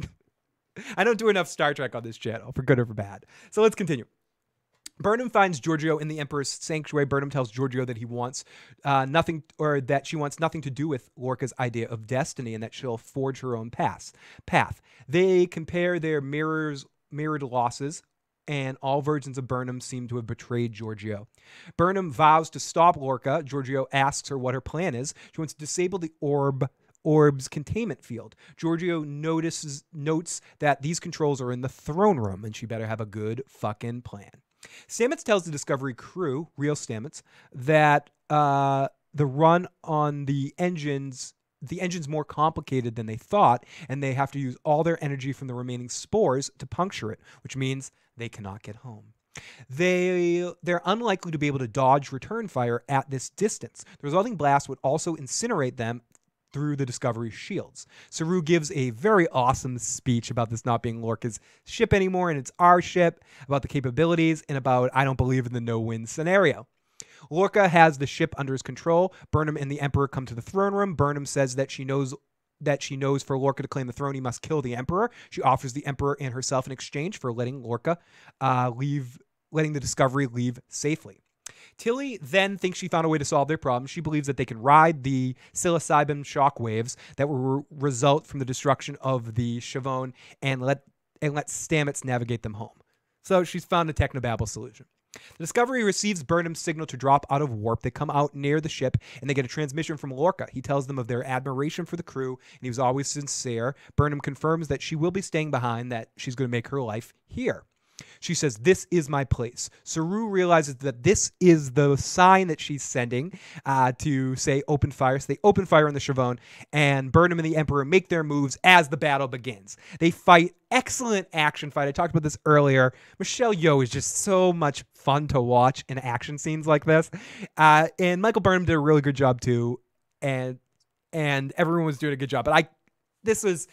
I don't do enough Star Trek on this channel, for good or for bad. So let's continue. Burnham finds Giorgio in the Emperor's sanctuary. Burnham tells Giorgio that he wants nothing, or that she wants nothing to do with Lorca's idea of destiny, and that she'll forge her own path. They compare their mirrored losses, and all versions of Burnham seem to have betrayed Giorgio. Burnham vows to stop Lorca. Giorgio asks her what her plan is. She wants to disable the orb's containment field. Giorgio notes that these controls are in the throne room, and she better have a good fucking plan. Stamets tells the Discovery crew, real Stamets, that the run on the engine's more complicated than they thought, and they have to use all their energy from the remaining spores to puncture it, which means they cannot get home. They're unlikely to be able to dodge return fire at this distance. The resulting blast would also incinerate them through the Discovery shields. Saru gives a very awesome speech about this not being Lorca's ship anymore, and it's our ship, about the capabilities, and about I don't believe in the no-win scenario. Lorca has the ship under his control. Burnham and the Emperor come to the throne room. Burnham says that she knows for Lorca to claim the throne, he must kill the Emperor. She offers the Emperor and herself in exchange for letting the Discovery leave safely. Tilly then thinks she found a way to solve their problem. She believes that they can ride the psilocybin shockwaves that will result from the destruction of the Chavon and let Stamets navigate them home. So she's found a technobabble solution. The Discovery receives Burnham's signal to drop out of warp. They come out near the ship, and they get a transmission from Lorca. He tells them of their admiration for the crew, and he was always sincere. Burnham confirms that she will be staying behind, that she's going to make her life here. She says, "This is my place." Saru realizes that this is the sign that she's sending to say open fire. So they open fire on the Chavon, and Burnham and the Emperor make their moves as the battle begins. They fight. Excellent action fight. I talked about this earlier. Michelle Yeoh is just so much fun to watch in action scenes like this. And Michael Burnham did a really good job too. And everyone was doing a good job. But this was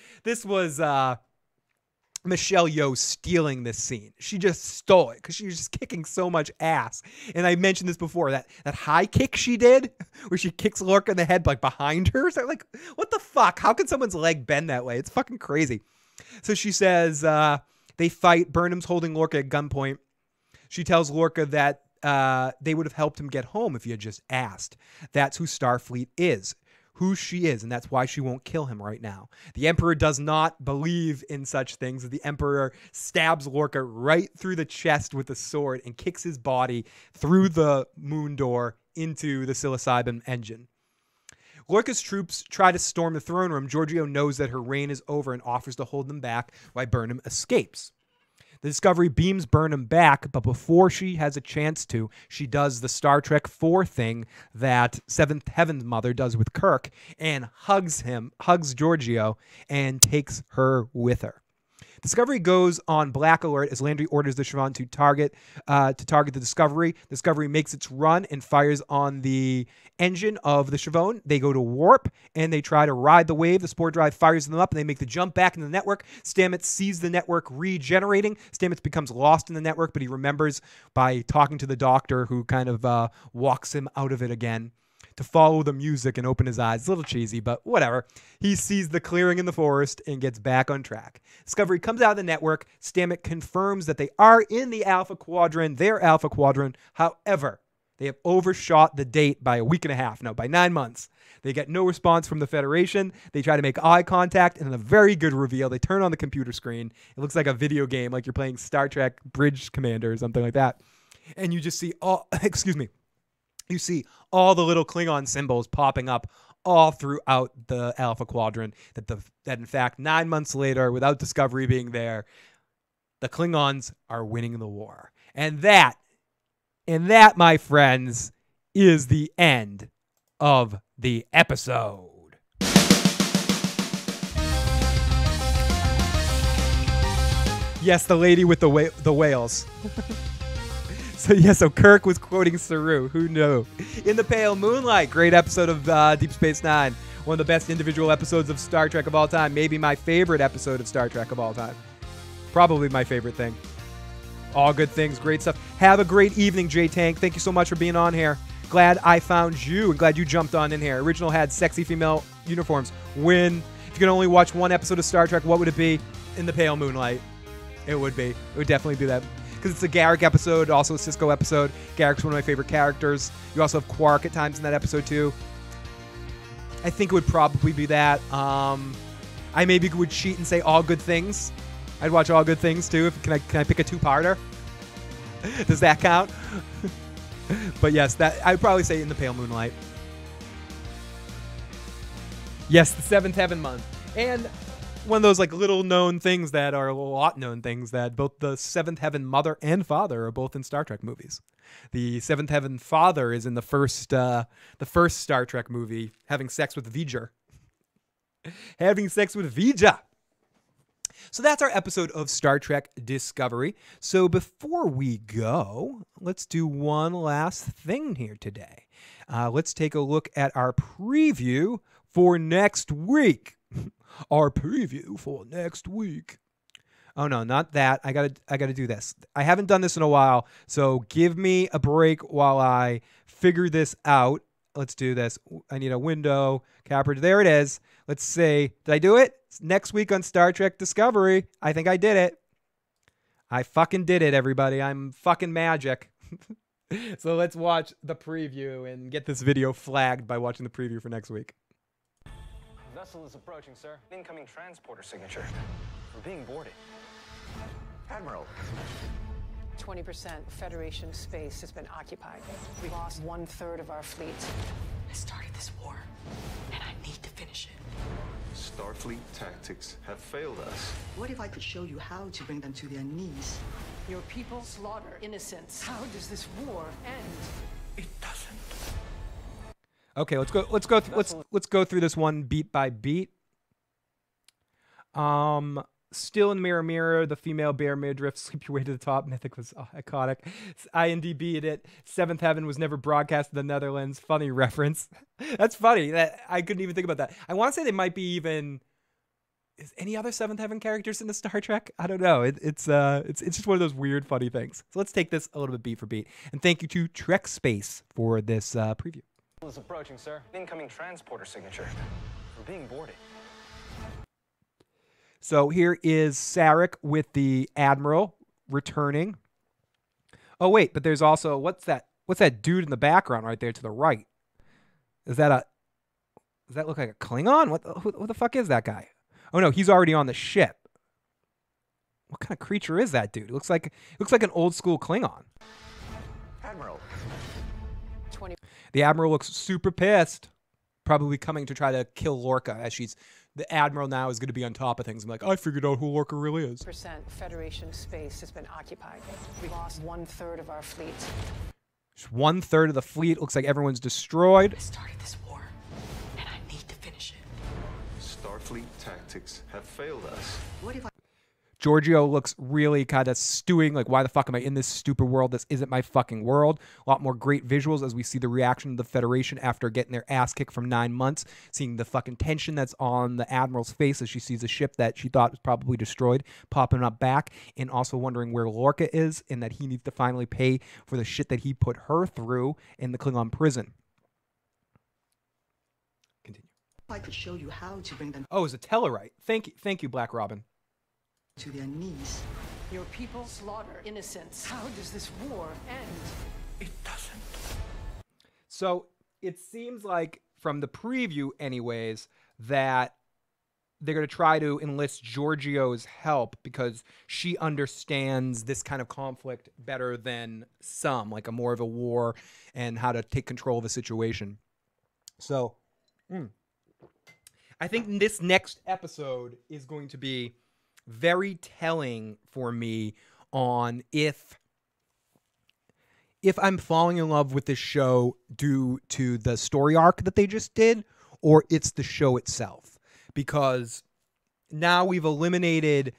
Michelle Yeoh stealing this scene. She just stole it because she was just kicking so much ass. And I mentioned this before, that high kick she did where she kicks Lorca in the head like behind her. So like, what the fuck? How can someone's leg bend that way? It's fucking crazy. So she says they fight. Burnham's holding Lorca at gunpoint. She tells Lorca that they would have helped him get home if he had just asked. That's who Starfleet is. Who she is, and that's why she won't kill him right now. The Emperor does not believe in such things. The Emperor stabs Lorca right through the chest with a sword and kicks his body through the moon door into the psilocybin engine. Lorca's troops try to storm the throne room. Georgiou knows that her reign is over and offers to hold them back while Burnham escapes. The Discovery beams Burnham back, but before she has a chance to, she does the Star Trek 4 thing that Seventh Heaven's mother does with Kirk and hugs Georgiou, and takes her with her. Discovery goes on black alert as Landry orders the Siobhan to target the Discovery. Discovery makes its run and fires on the engine of the Siobhan. They go to warp and they try to ride the wave. The Spore Drive fires them up and they make the jump back into the network. Stamets sees the network regenerating. Stamets becomes lost in the network, but he remembers by talking to the doctor, who kind of walks him out of it again, to follow the music and open his eyes. It's a little cheesy, but whatever. He sees the clearing in the forest and gets back on track. Discovery comes out of the network. Stamets confirms that they are in the Alpha Quadrant, their Alpha Quadrant. However, they have overshot the date by a week and a half. No, by 9 months. They get no response from the Federation. They try to make eye contact, and in a very good reveal, they turn on the computer screen. It looks like a video game, like you're playing Star Trek Bridge Commander or something like that. And you just see all, you see all the little Klingon symbols popping up all throughout the Alpha Quadrant. That in fact, 9 months later, without Discovery being there, the Klingons are winning the war. And that, my friends, is the end of the episode. Yes, the lady with the whales. So Kirk was quoting Saru. Who knew? In the Pale Moonlight, great episode of Deep Space Nine. One of the best individual episodes of Star Trek of all time. Maybe my favorite episode of Star Trek of all time. Probably my favorite thing. All good things, great stuff. Have a great evening, J-Tank. Thank you so much for being on here. Glad I found you and glad you jumped on in here. Original had sexy female uniforms. Win. If you could only watch one episode of Star Trek, what would it be? In the Pale Moonlight. It would be. It would definitely be that. Because it's a Garak episode, also a Cisco episode. Garak's one of my favorite characters. You also have Quark at times in that episode too. I think it would probably be that. I maybe would cheat and say All Good Things. I'd watch All Good Things too. Can I pick a two-parter? Does that count? But yes, I'd probably say In the Pale Moonlight. Yes, the Seventh Heaven month. And one of those like little known things that are a lot known things that both the Seventh Heaven mother and father are both in Star Trek movies. The Seventh Heaven father is in the first Star Trek movie, having sex with V'Ger. Having sex with V'Ger. So that's our episode of Star Trek Discovery. So before we go, let's do one last thing here today. Let's take a look at our preview for next week. Our preview for next week. Oh no, not that. I gotta do this. I haven't done this in a while, so give me a break while I figure this out. Let's do this. I need a window capper. There it is. Let's see. Did I do it? It's next week on Star Trek Discovery. I think I did it. I fucking did it, everybody. I'm fucking magic. So let's watch the preview and get this video flagged by watching the preview for next week. Vessel is approaching, sir. Incoming transporter signature. We're being boarded. Admiral. 20% Federation space has been occupied. We lost 1/3 of our fleet. I started this war, and I need to finish it. Starfleet tactics have failed us. What if I could show you how to bring them to their knees? Your people slaughter innocents. How does this war end? It doesn't. Okay, let's go through this one beat by beat. Still in Mirror Mirror, the female bear midriff, sleep your way to the top. Mythic was iconic. IMDb'd it. Seventh Heaven was never broadcast in the Netherlands. Funny reference. That's funny. I couldn't even think about that. I want to say they might be even is any other Seventh Heaven characters in the Star Trek? I don't know. It's just one of those weird, funny things. So let's take this a little bit beat for beat. And thank you to Trek Space for this preview. Is approaching, sir. Incoming transporter signature. We're being boarded. So here is Sarek with the Admiral returning. Oh wait, but there's also what's that dude in the background right there to the right? Does that look like a Klingon? What the fuck is that guy? Oh no, he's already on the ship. What kind of creature is that dude? It looks like an old school Klingon. Admiral. 20. The Admiral looks super pissed. Probably coming to try to kill Lorca as the Admiral now is going to be on top of things. I'm like, I figured out who Lorca really is. Percent Federation space has been occupied. We lost 1/3 of our fleet. Just 1/3 of the fleet. Looks like everyone's destroyed. I started this war, and I need to finish it. Starfleet tactics have failed us. What if I Giorgio looks really kind of stewing, like, why the fuck am I in this stupid world? This isn't my fucking world. A lot more great visuals as we see the reaction of the Federation after getting their ass kicked from 9 months, seeing the fucking tension that's on the Admiral's face as she sees a ship that she thought was probably destroyed popping up back, and also wondering where Lorca is and that he needs to finally pay for the shit that he put her through in the Klingon prison. Continue. I could show you how to bring them Oh, it's a Tellarite. Thank you, Black Robin. to their knees? Your people slaughter innocents. How does this war end? It doesn't. So it seems like, from the preview anyways, that they're going to try to enlist Giorgio's help because she understands this kind of conflict better than some, like a more of a war and how to take control of the situation. So I think this next episode is going to be very telling for me on if I'm falling in love with this show due to the story arc that they just did, or it's the show itself. Because now we've eliminated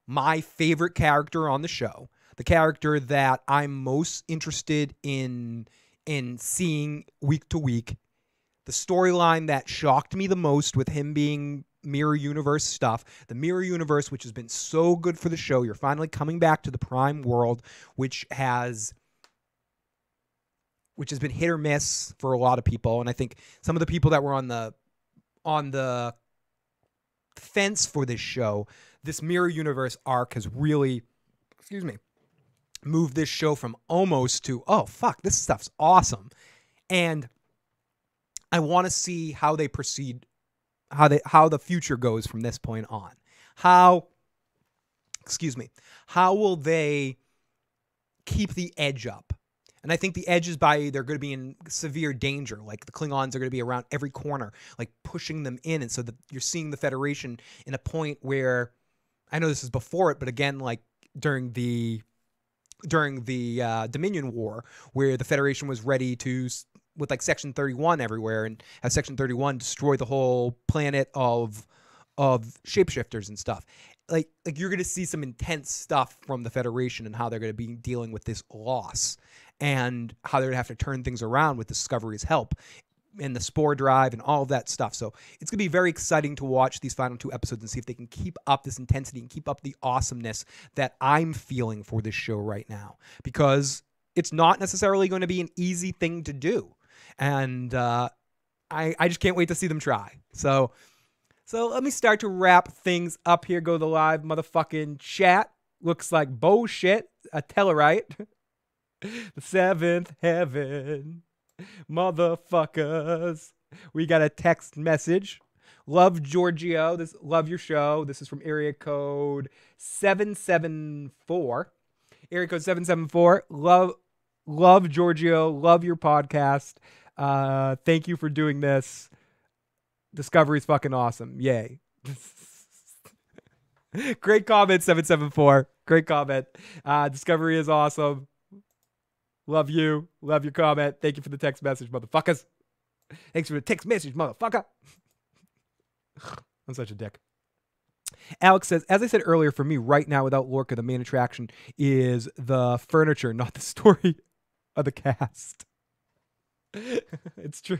my favorite character on the show, the character that I'm most interested in seeing week to week, the storyline that shocked me the most with him being mirror universe stuff, the mirror universe, which has been so good for the show. You're finally coming back to the prime world, which has been hit or miss for a lot of people. And I think some of the people that were on the fence for this show, this mirror universe arc has really, moved this show from almost to, oh fuck, this stuff's awesome. And I want to see how they proceed, how the future goes from this point on. How will they keep the edge up? And I think the edge is they're going to be in severe danger. Like the Klingons are going to be around every corner, like pushing them in. And so you're seeing the Federation in a point where, I know this is before it, but again, like during the Dominion War, where the Federation was ready to, with like Section 31 everywhere, and have Section 31 destroy the whole planet of shapeshifters and stuff. Like you're going to see some intense stuff from the Federation and how they're going to be dealing with this loss and how they're going to have to turn things around with Discovery's help and the spore drive and all of that stuff. So it's going to be very exciting to watch these final 2 episodes and see if they can keep up this intensity and keep up the awesomeness that I'm feeling for this show right now, because it's not necessarily going to be an easy thing to do. And I just can't wait to see them try. So let me start to wrap things up here. Go to the live motherfucking chat. Looks like bullshit. A Tellarite. The 7th heaven. Motherfuckers. We got a text message. Love Giorgio. Love your show. This is from area code 774. Area code 774. Love Giorgio. Love your podcast. Thank you for doing this. Discovery's fucking awesome. Yay. Great comment, 774. Great comment. Discovery is awesome. Love you. Love your comment. Thank you for the text message, motherfuckers. Thanks for the text message, motherfucker. I'm such a dick. Alex says, as I said earlier, for me right now, without Lorca, the main attraction is the furniture, not the story of the cast. It's true.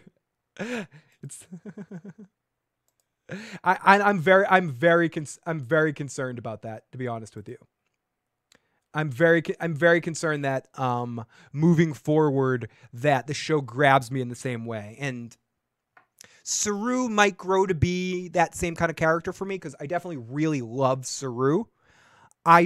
I'm very concerned about that, to be honest with you. I'm very concerned that moving forward that the show grabs me in the same way. And Saru might grow to be that same kind of character for me, because I definitely really love Saru. I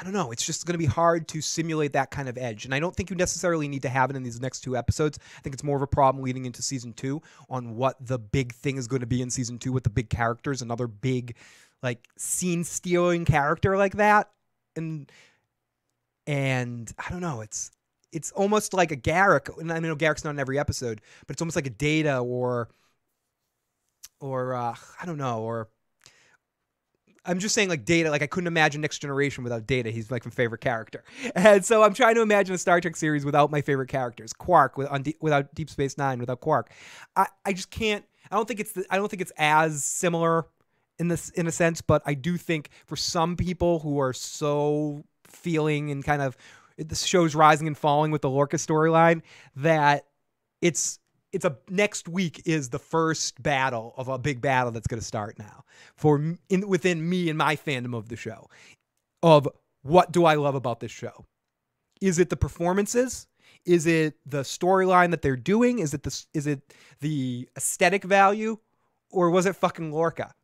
don't know. It's just going to be hard to simulate that kind of edge. And I don't think you necessarily need to have it in these next 2 episodes. I think it's more of a problem leading into season 2 on what the big thing is going to be in season 2 with the big characters, another big like scene stealing character like that. And I don't know. It's almost like a Garrick. And I know Garrick's not in every episode, but it's almost like a Data or I don't know, or I'm just saying like Data, like I couldn't imagine Next Generation without Data. He's like my favorite character. And so I'm trying to imagine a Star Trek series without my favorite characters. Quark without Deep Space Nine, without Quark. I just can't, I don't think it's as similar in a sense, but I do think for some people who are so feeling and kind of the show's rising and falling with the Lorca storyline, that it's a next week is the first battle of a big battle that's going to start now within me and my fandom of the show. Of what do I love about this show? Is it the performances? Is it the storyline that they're doing? Is it the aesthetic value, or was it fucking Lorca?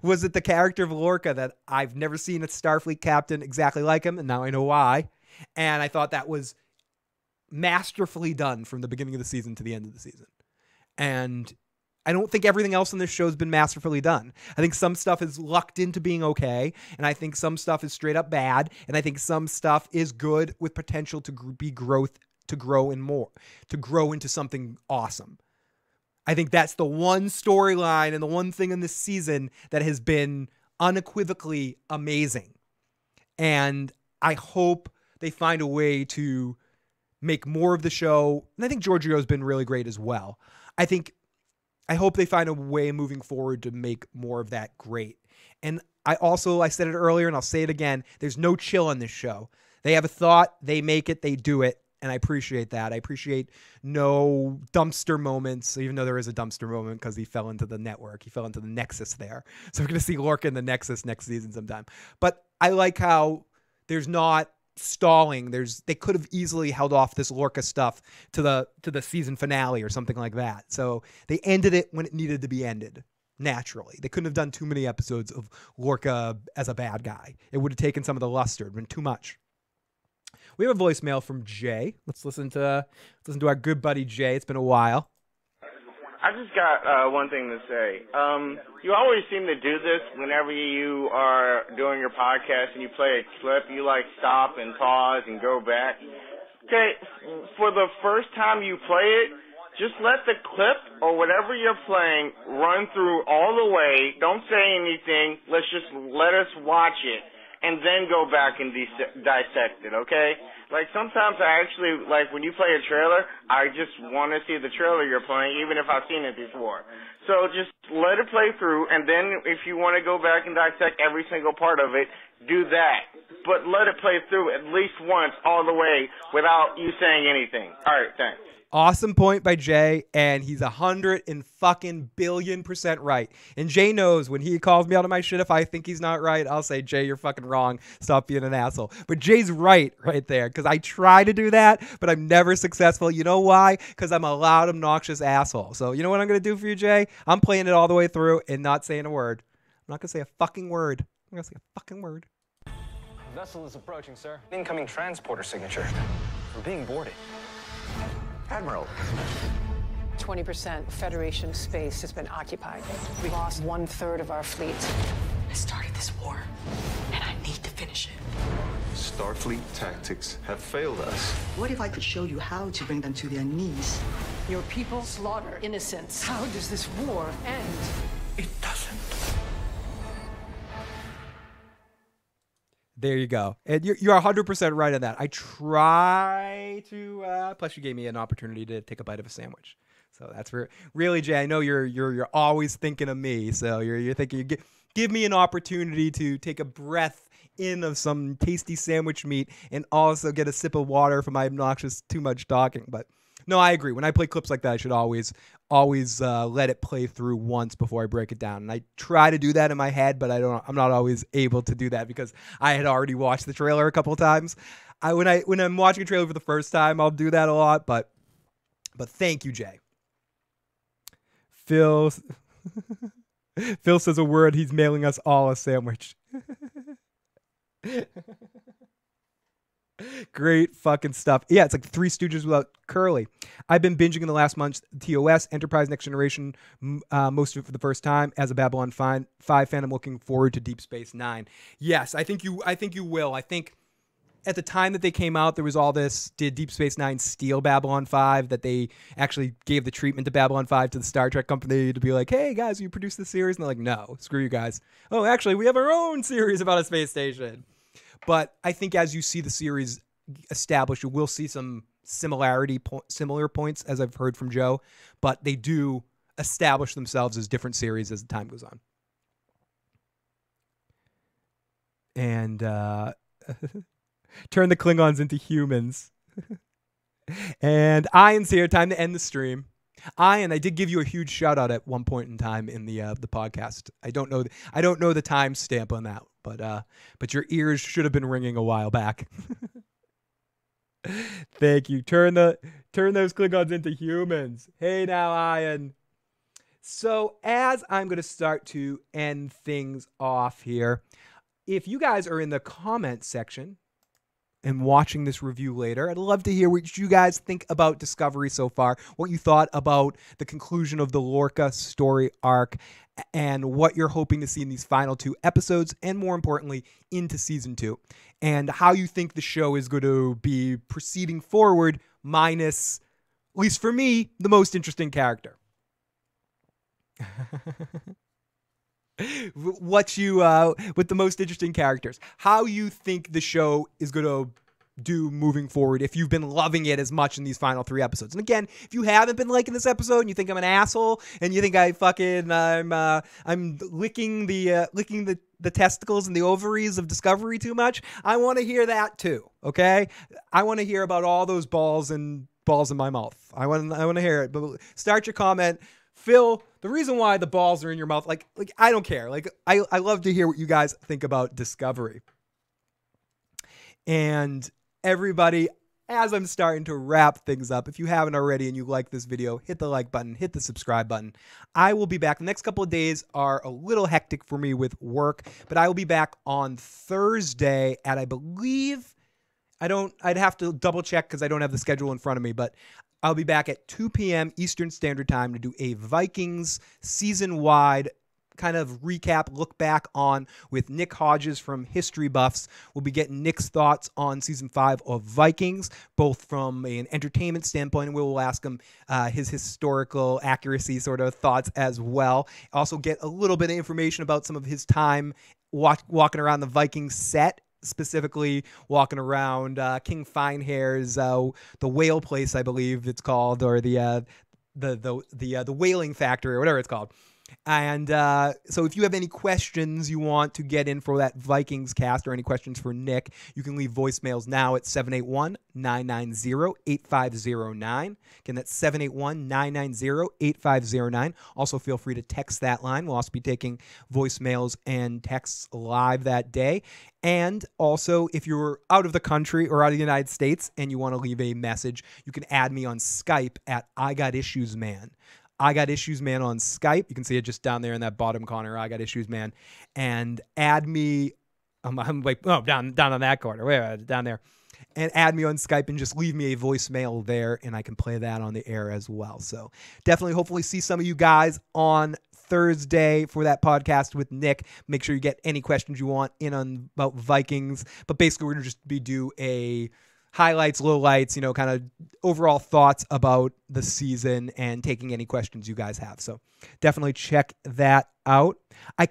Was it the character of Lorca that I've never seen a Starfleet captain exactly like him, and now I know why. And I thought that was masterfully done from the beginning of the season to the end of the season. And I don't think everything else in this show has been masterfully done. I think some stuff is lucked into being okay, and I think some stuff is straight up bad, and I think some stuff is good with potential to grow into something awesome. I think that's the one storyline and the one thing in this season that has been unequivocally amazing. And I hope they find a way to make more of the show. And I think Giorgio's been really great as well. I hope they find a way moving forward to make more of that great. And I said it earlier and I'll say it again, there's no chill on this show. They have a thought, they make it, they do it. And I appreciate that. I appreciate no dumpster moments, even though there is a dumpster moment because he fell into the network. He fell into the Nexus there. So we're going to see Lorca in the Nexus next season sometime. But I like how there's not stalling. They could have easily held off this Lorca stuff to the season finale or something like that. So they ended it when it needed to be ended, naturally. They couldn't have done too many episodes of Lorca as a bad guy. It would have taken some of the luster. It would have been too much. We have a voicemail from Jay. Let's listen to our good buddy Jay. It's been a while. I just got one thing to say. You always seem to do this whenever you are doing your podcast and you play a clip. You like stop and pause and go back. Okay, for the first time you play it, just let the clip or whatever you're playing run through all the way. Don't say anything. Let us watch it. And then go back and dissect it, okay? Like, sometimes I actually, like, when you play a trailer, I just want to see the trailer you're playing, even if I've seen it before. So just let it play through, and then if you want to go back and dissect every single part of it, do that. But let it play through at least once all the way without you saying anything. All right, thanks. Awesome point by Jay, and he's 100% right. And Jay knows when he calls me out of my shit, if I think he's not right, I'll say, Jay, you're fucking wrong. Stop being an asshole. But Jay's right there, because I try to do that, but I'm never successful. You know why? Because I'm a loud, obnoxious asshole. So you know what I'm going to do for you, Jay? I'm playing it all the way through and not saying a word. I'm not going to say a fucking word. I'm going to say a fucking word. Vessel is approaching, sir. Incoming transporter signature. We're being boarded. Admiral. 20% Federation space has been occupied. We lost 1/3 of our fleet. I started this war, and I need to finish it. Starfleet tactics have failed us. What if I could show you how to bring them to their knees? Your people slaughter innocents. How does this war end? It doesn't. There you go. And you're 100% right on that. I try to, plus you gave me an opportunity to take a bite of a sandwich. So that's really, Jay, I know you're always thinking of me. So you're thinking, give me an opportunity to take a breath in of some tasty sandwich meat and also get a sip of water for my obnoxious too much talking. But No, I agree. When I play clips like that, I should always let it play through once before I break it down. And I try to do that in my head, but I'm not always able to do that because I had already watched the trailer a couple of times. When I'm watching a trailer for the first time, I'll do that a lot. But thank you, Jay. Phil says a word. He's mailing us all a sandwich. Great fucking stuff. Yeah, it's like Three Stooges without Curly. I've been binging in the last month TOS, Enterprise Next Generation, most of it for the first time. As a Babylon 5 fan, I'm looking forward to Deep Space Nine. Yes, I think you will. I think at the time that they came out, there was all this, did Deep Space Nine steal Babylon 5? That they actually gave the treatment to Babylon 5 to the Star Trek company to be like, hey, guys, you produce this series? And they're like, no, screw you guys. Oh, actually, we have our own series about a space station. But I think as you see the series established, you will see some similar points, as I've heard from Joe. But they do establish themselves as different series as the time goes on. And turn the Klingons into humans. And Ian's here. Time to end the stream. Ian, I did give you a huge shout out at one point in time in the podcast. I don't know the time stamp on that, but your ears should have been ringing a while back. Thank you. Turn those Klingons into humans. Hey now, Ian. So as I'm going to start to end things off here, if you guys are in the comment section and watching this review later, I'd love to hear what you guys think about Discovery so far, what you thought about the conclusion of the Lorca story arc, and what you're hoping to see in these final 2 episodes, and more importantly, into season 2, and how you think the show is going to be proceeding forward, minus, at least for me, the most interesting character. With the most interesting characters, how you think the show is going to do moving forward, if you've been loving it as much in these final 3 episodes. And again, if you haven't been liking this episode and you think I'm an asshole and you think I'm licking the testicles and the ovaries of Discovery too much, I want to hear that too. Okay, I want to hear about all those balls in my mouth. I want to hear it. But start your comment, Phil. The reason why the balls are in your mouth, like I don't care. Like I love to hear what you guys think about Discovery. And everybody, as I'm starting to wrap things up, if you haven't already and you like this video, hit the like button, hit the subscribe button. I will be back. The next couple of days are a little hectic for me with work, but I will be back on Thursday at, I believe, I'd have to double check because I don't have the schedule in front of me, but I'll be back at 2 p.m. Eastern Standard Time to do a Vikings season-wide kind of recap, look back on with Nick Hodges from History Buffs. We'll be getting Nick's thoughts on season 5 of Vikings, both from an entertainment standpoint, and we'll ask him his historical accuracy sort of thoughts as well. Also get a little bit of information about some of his time walking around the Vikings set, specifically walking around King Finehair's the whale place, I believe it's called, or the whaling factory, or whatever it's called. And so if you have any questions you want to get in for that Vikings cast, or any questions for Nick, you can leave voicemails now at 781-990-8509. Again, that's 781-990-8509. Also, feel free to text that line. We'll also be taking voicemails and texts live that day. And also, if you're out of the country or out of the United States and you want to leave a message, you can add me on Skype at I Got Issues Man. I Got Issues Man on Skype. You can see it just down there in that bottom corner. I Got Issues Man, and add me. I'm like, oh, down on that corner, where down there, and add me on Skype and just leave me a voicemail there, and I can play that on the air as well. So definitely, hopefully, see some of you guys on Thursday for that podcast with Nick. Make sure you get any questions you want in on about Vikings. But basically, we're gonna just do a highlights, lowlights, kind of overall thoughts about the season and taking any questions you guys have. So definitely check that out. I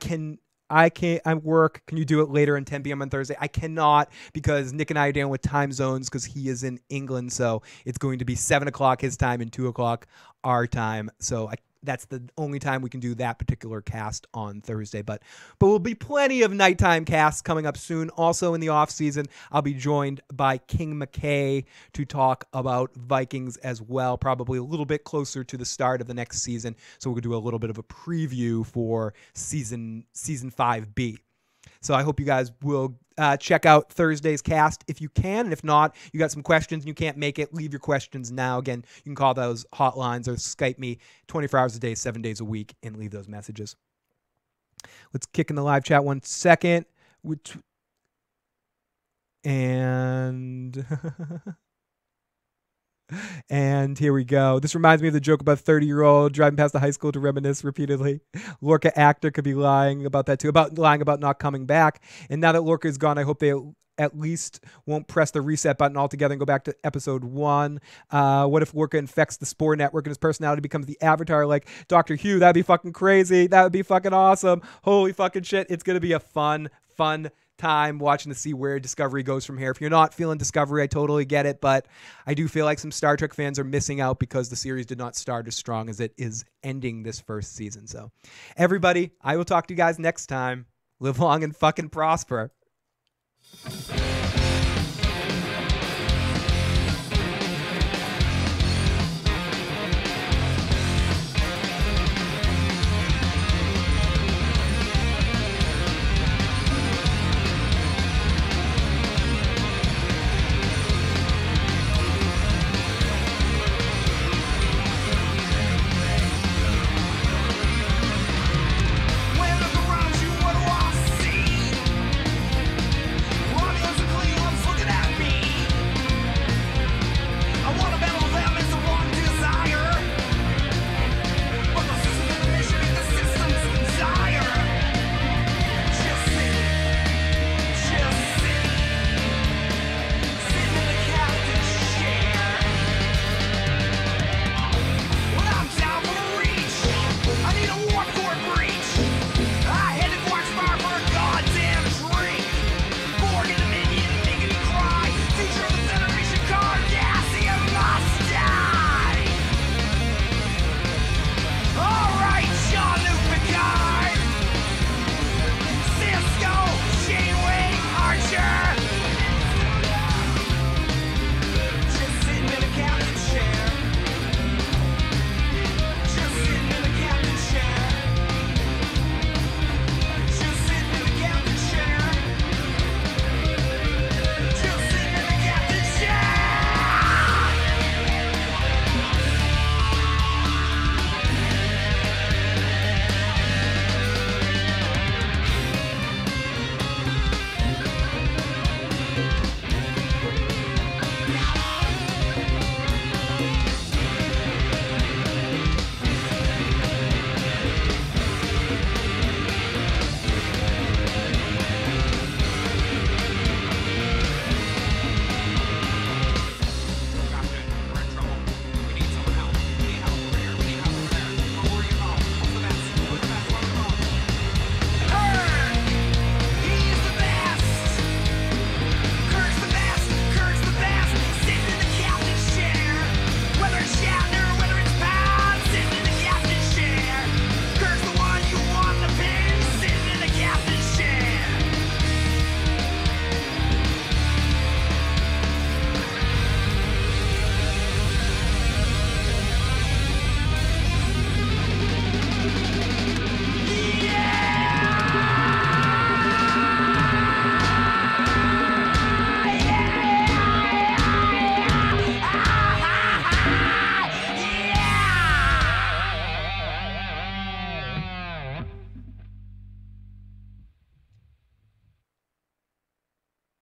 work. Can you do it later at 10 p.m. on Thursday? I cannot, because Nick and I are dealing with time zones because he is in England. So it's going to be 7 o'clock his time and 2 o'clock our time. So that's the only time we can do that particular cast on Thursday. But will be plenty of nighttime casts coming up soon. Also in the off season, I'll be joined by King McKay to talk about Vikings as well, probably a little bit closer to the start of the next season. So we'll do a little bit of a preview for season 5B. So I hope you guys will check out Thursday's cast if you can. And if not, you got some questions and you can't make it, leave your questions now. Again, you can call those hotlines or Skype me 24 hours a day, 7 days a week, and leave those messages. Let's kick in the live chat 1 second. And and here we go. This reminds me of the joke about 30-year-old driving past the high school to reminisce repeatedly. Lorca actor could be lying about that too, lying about not coming back. And now that Lorca is gone, I hope they at least won't press the reset button altogether and go back to episode 1. What if Lorca infects the Spore network and his personality becomes the Avatar like Dr. Hugh? That'd be fucking crazy. That would be fucking awesome. Holy fucking shit. It's going to be a fun time watching to see where Discovery goes from here. If you're not feeling Discovery, I totally get it, but I do feel like some Star Trek fans are missing out because the series did not start as strong as it is ending this first season. So everybody, I will talk to you guys next time. Live long and fucking prosper.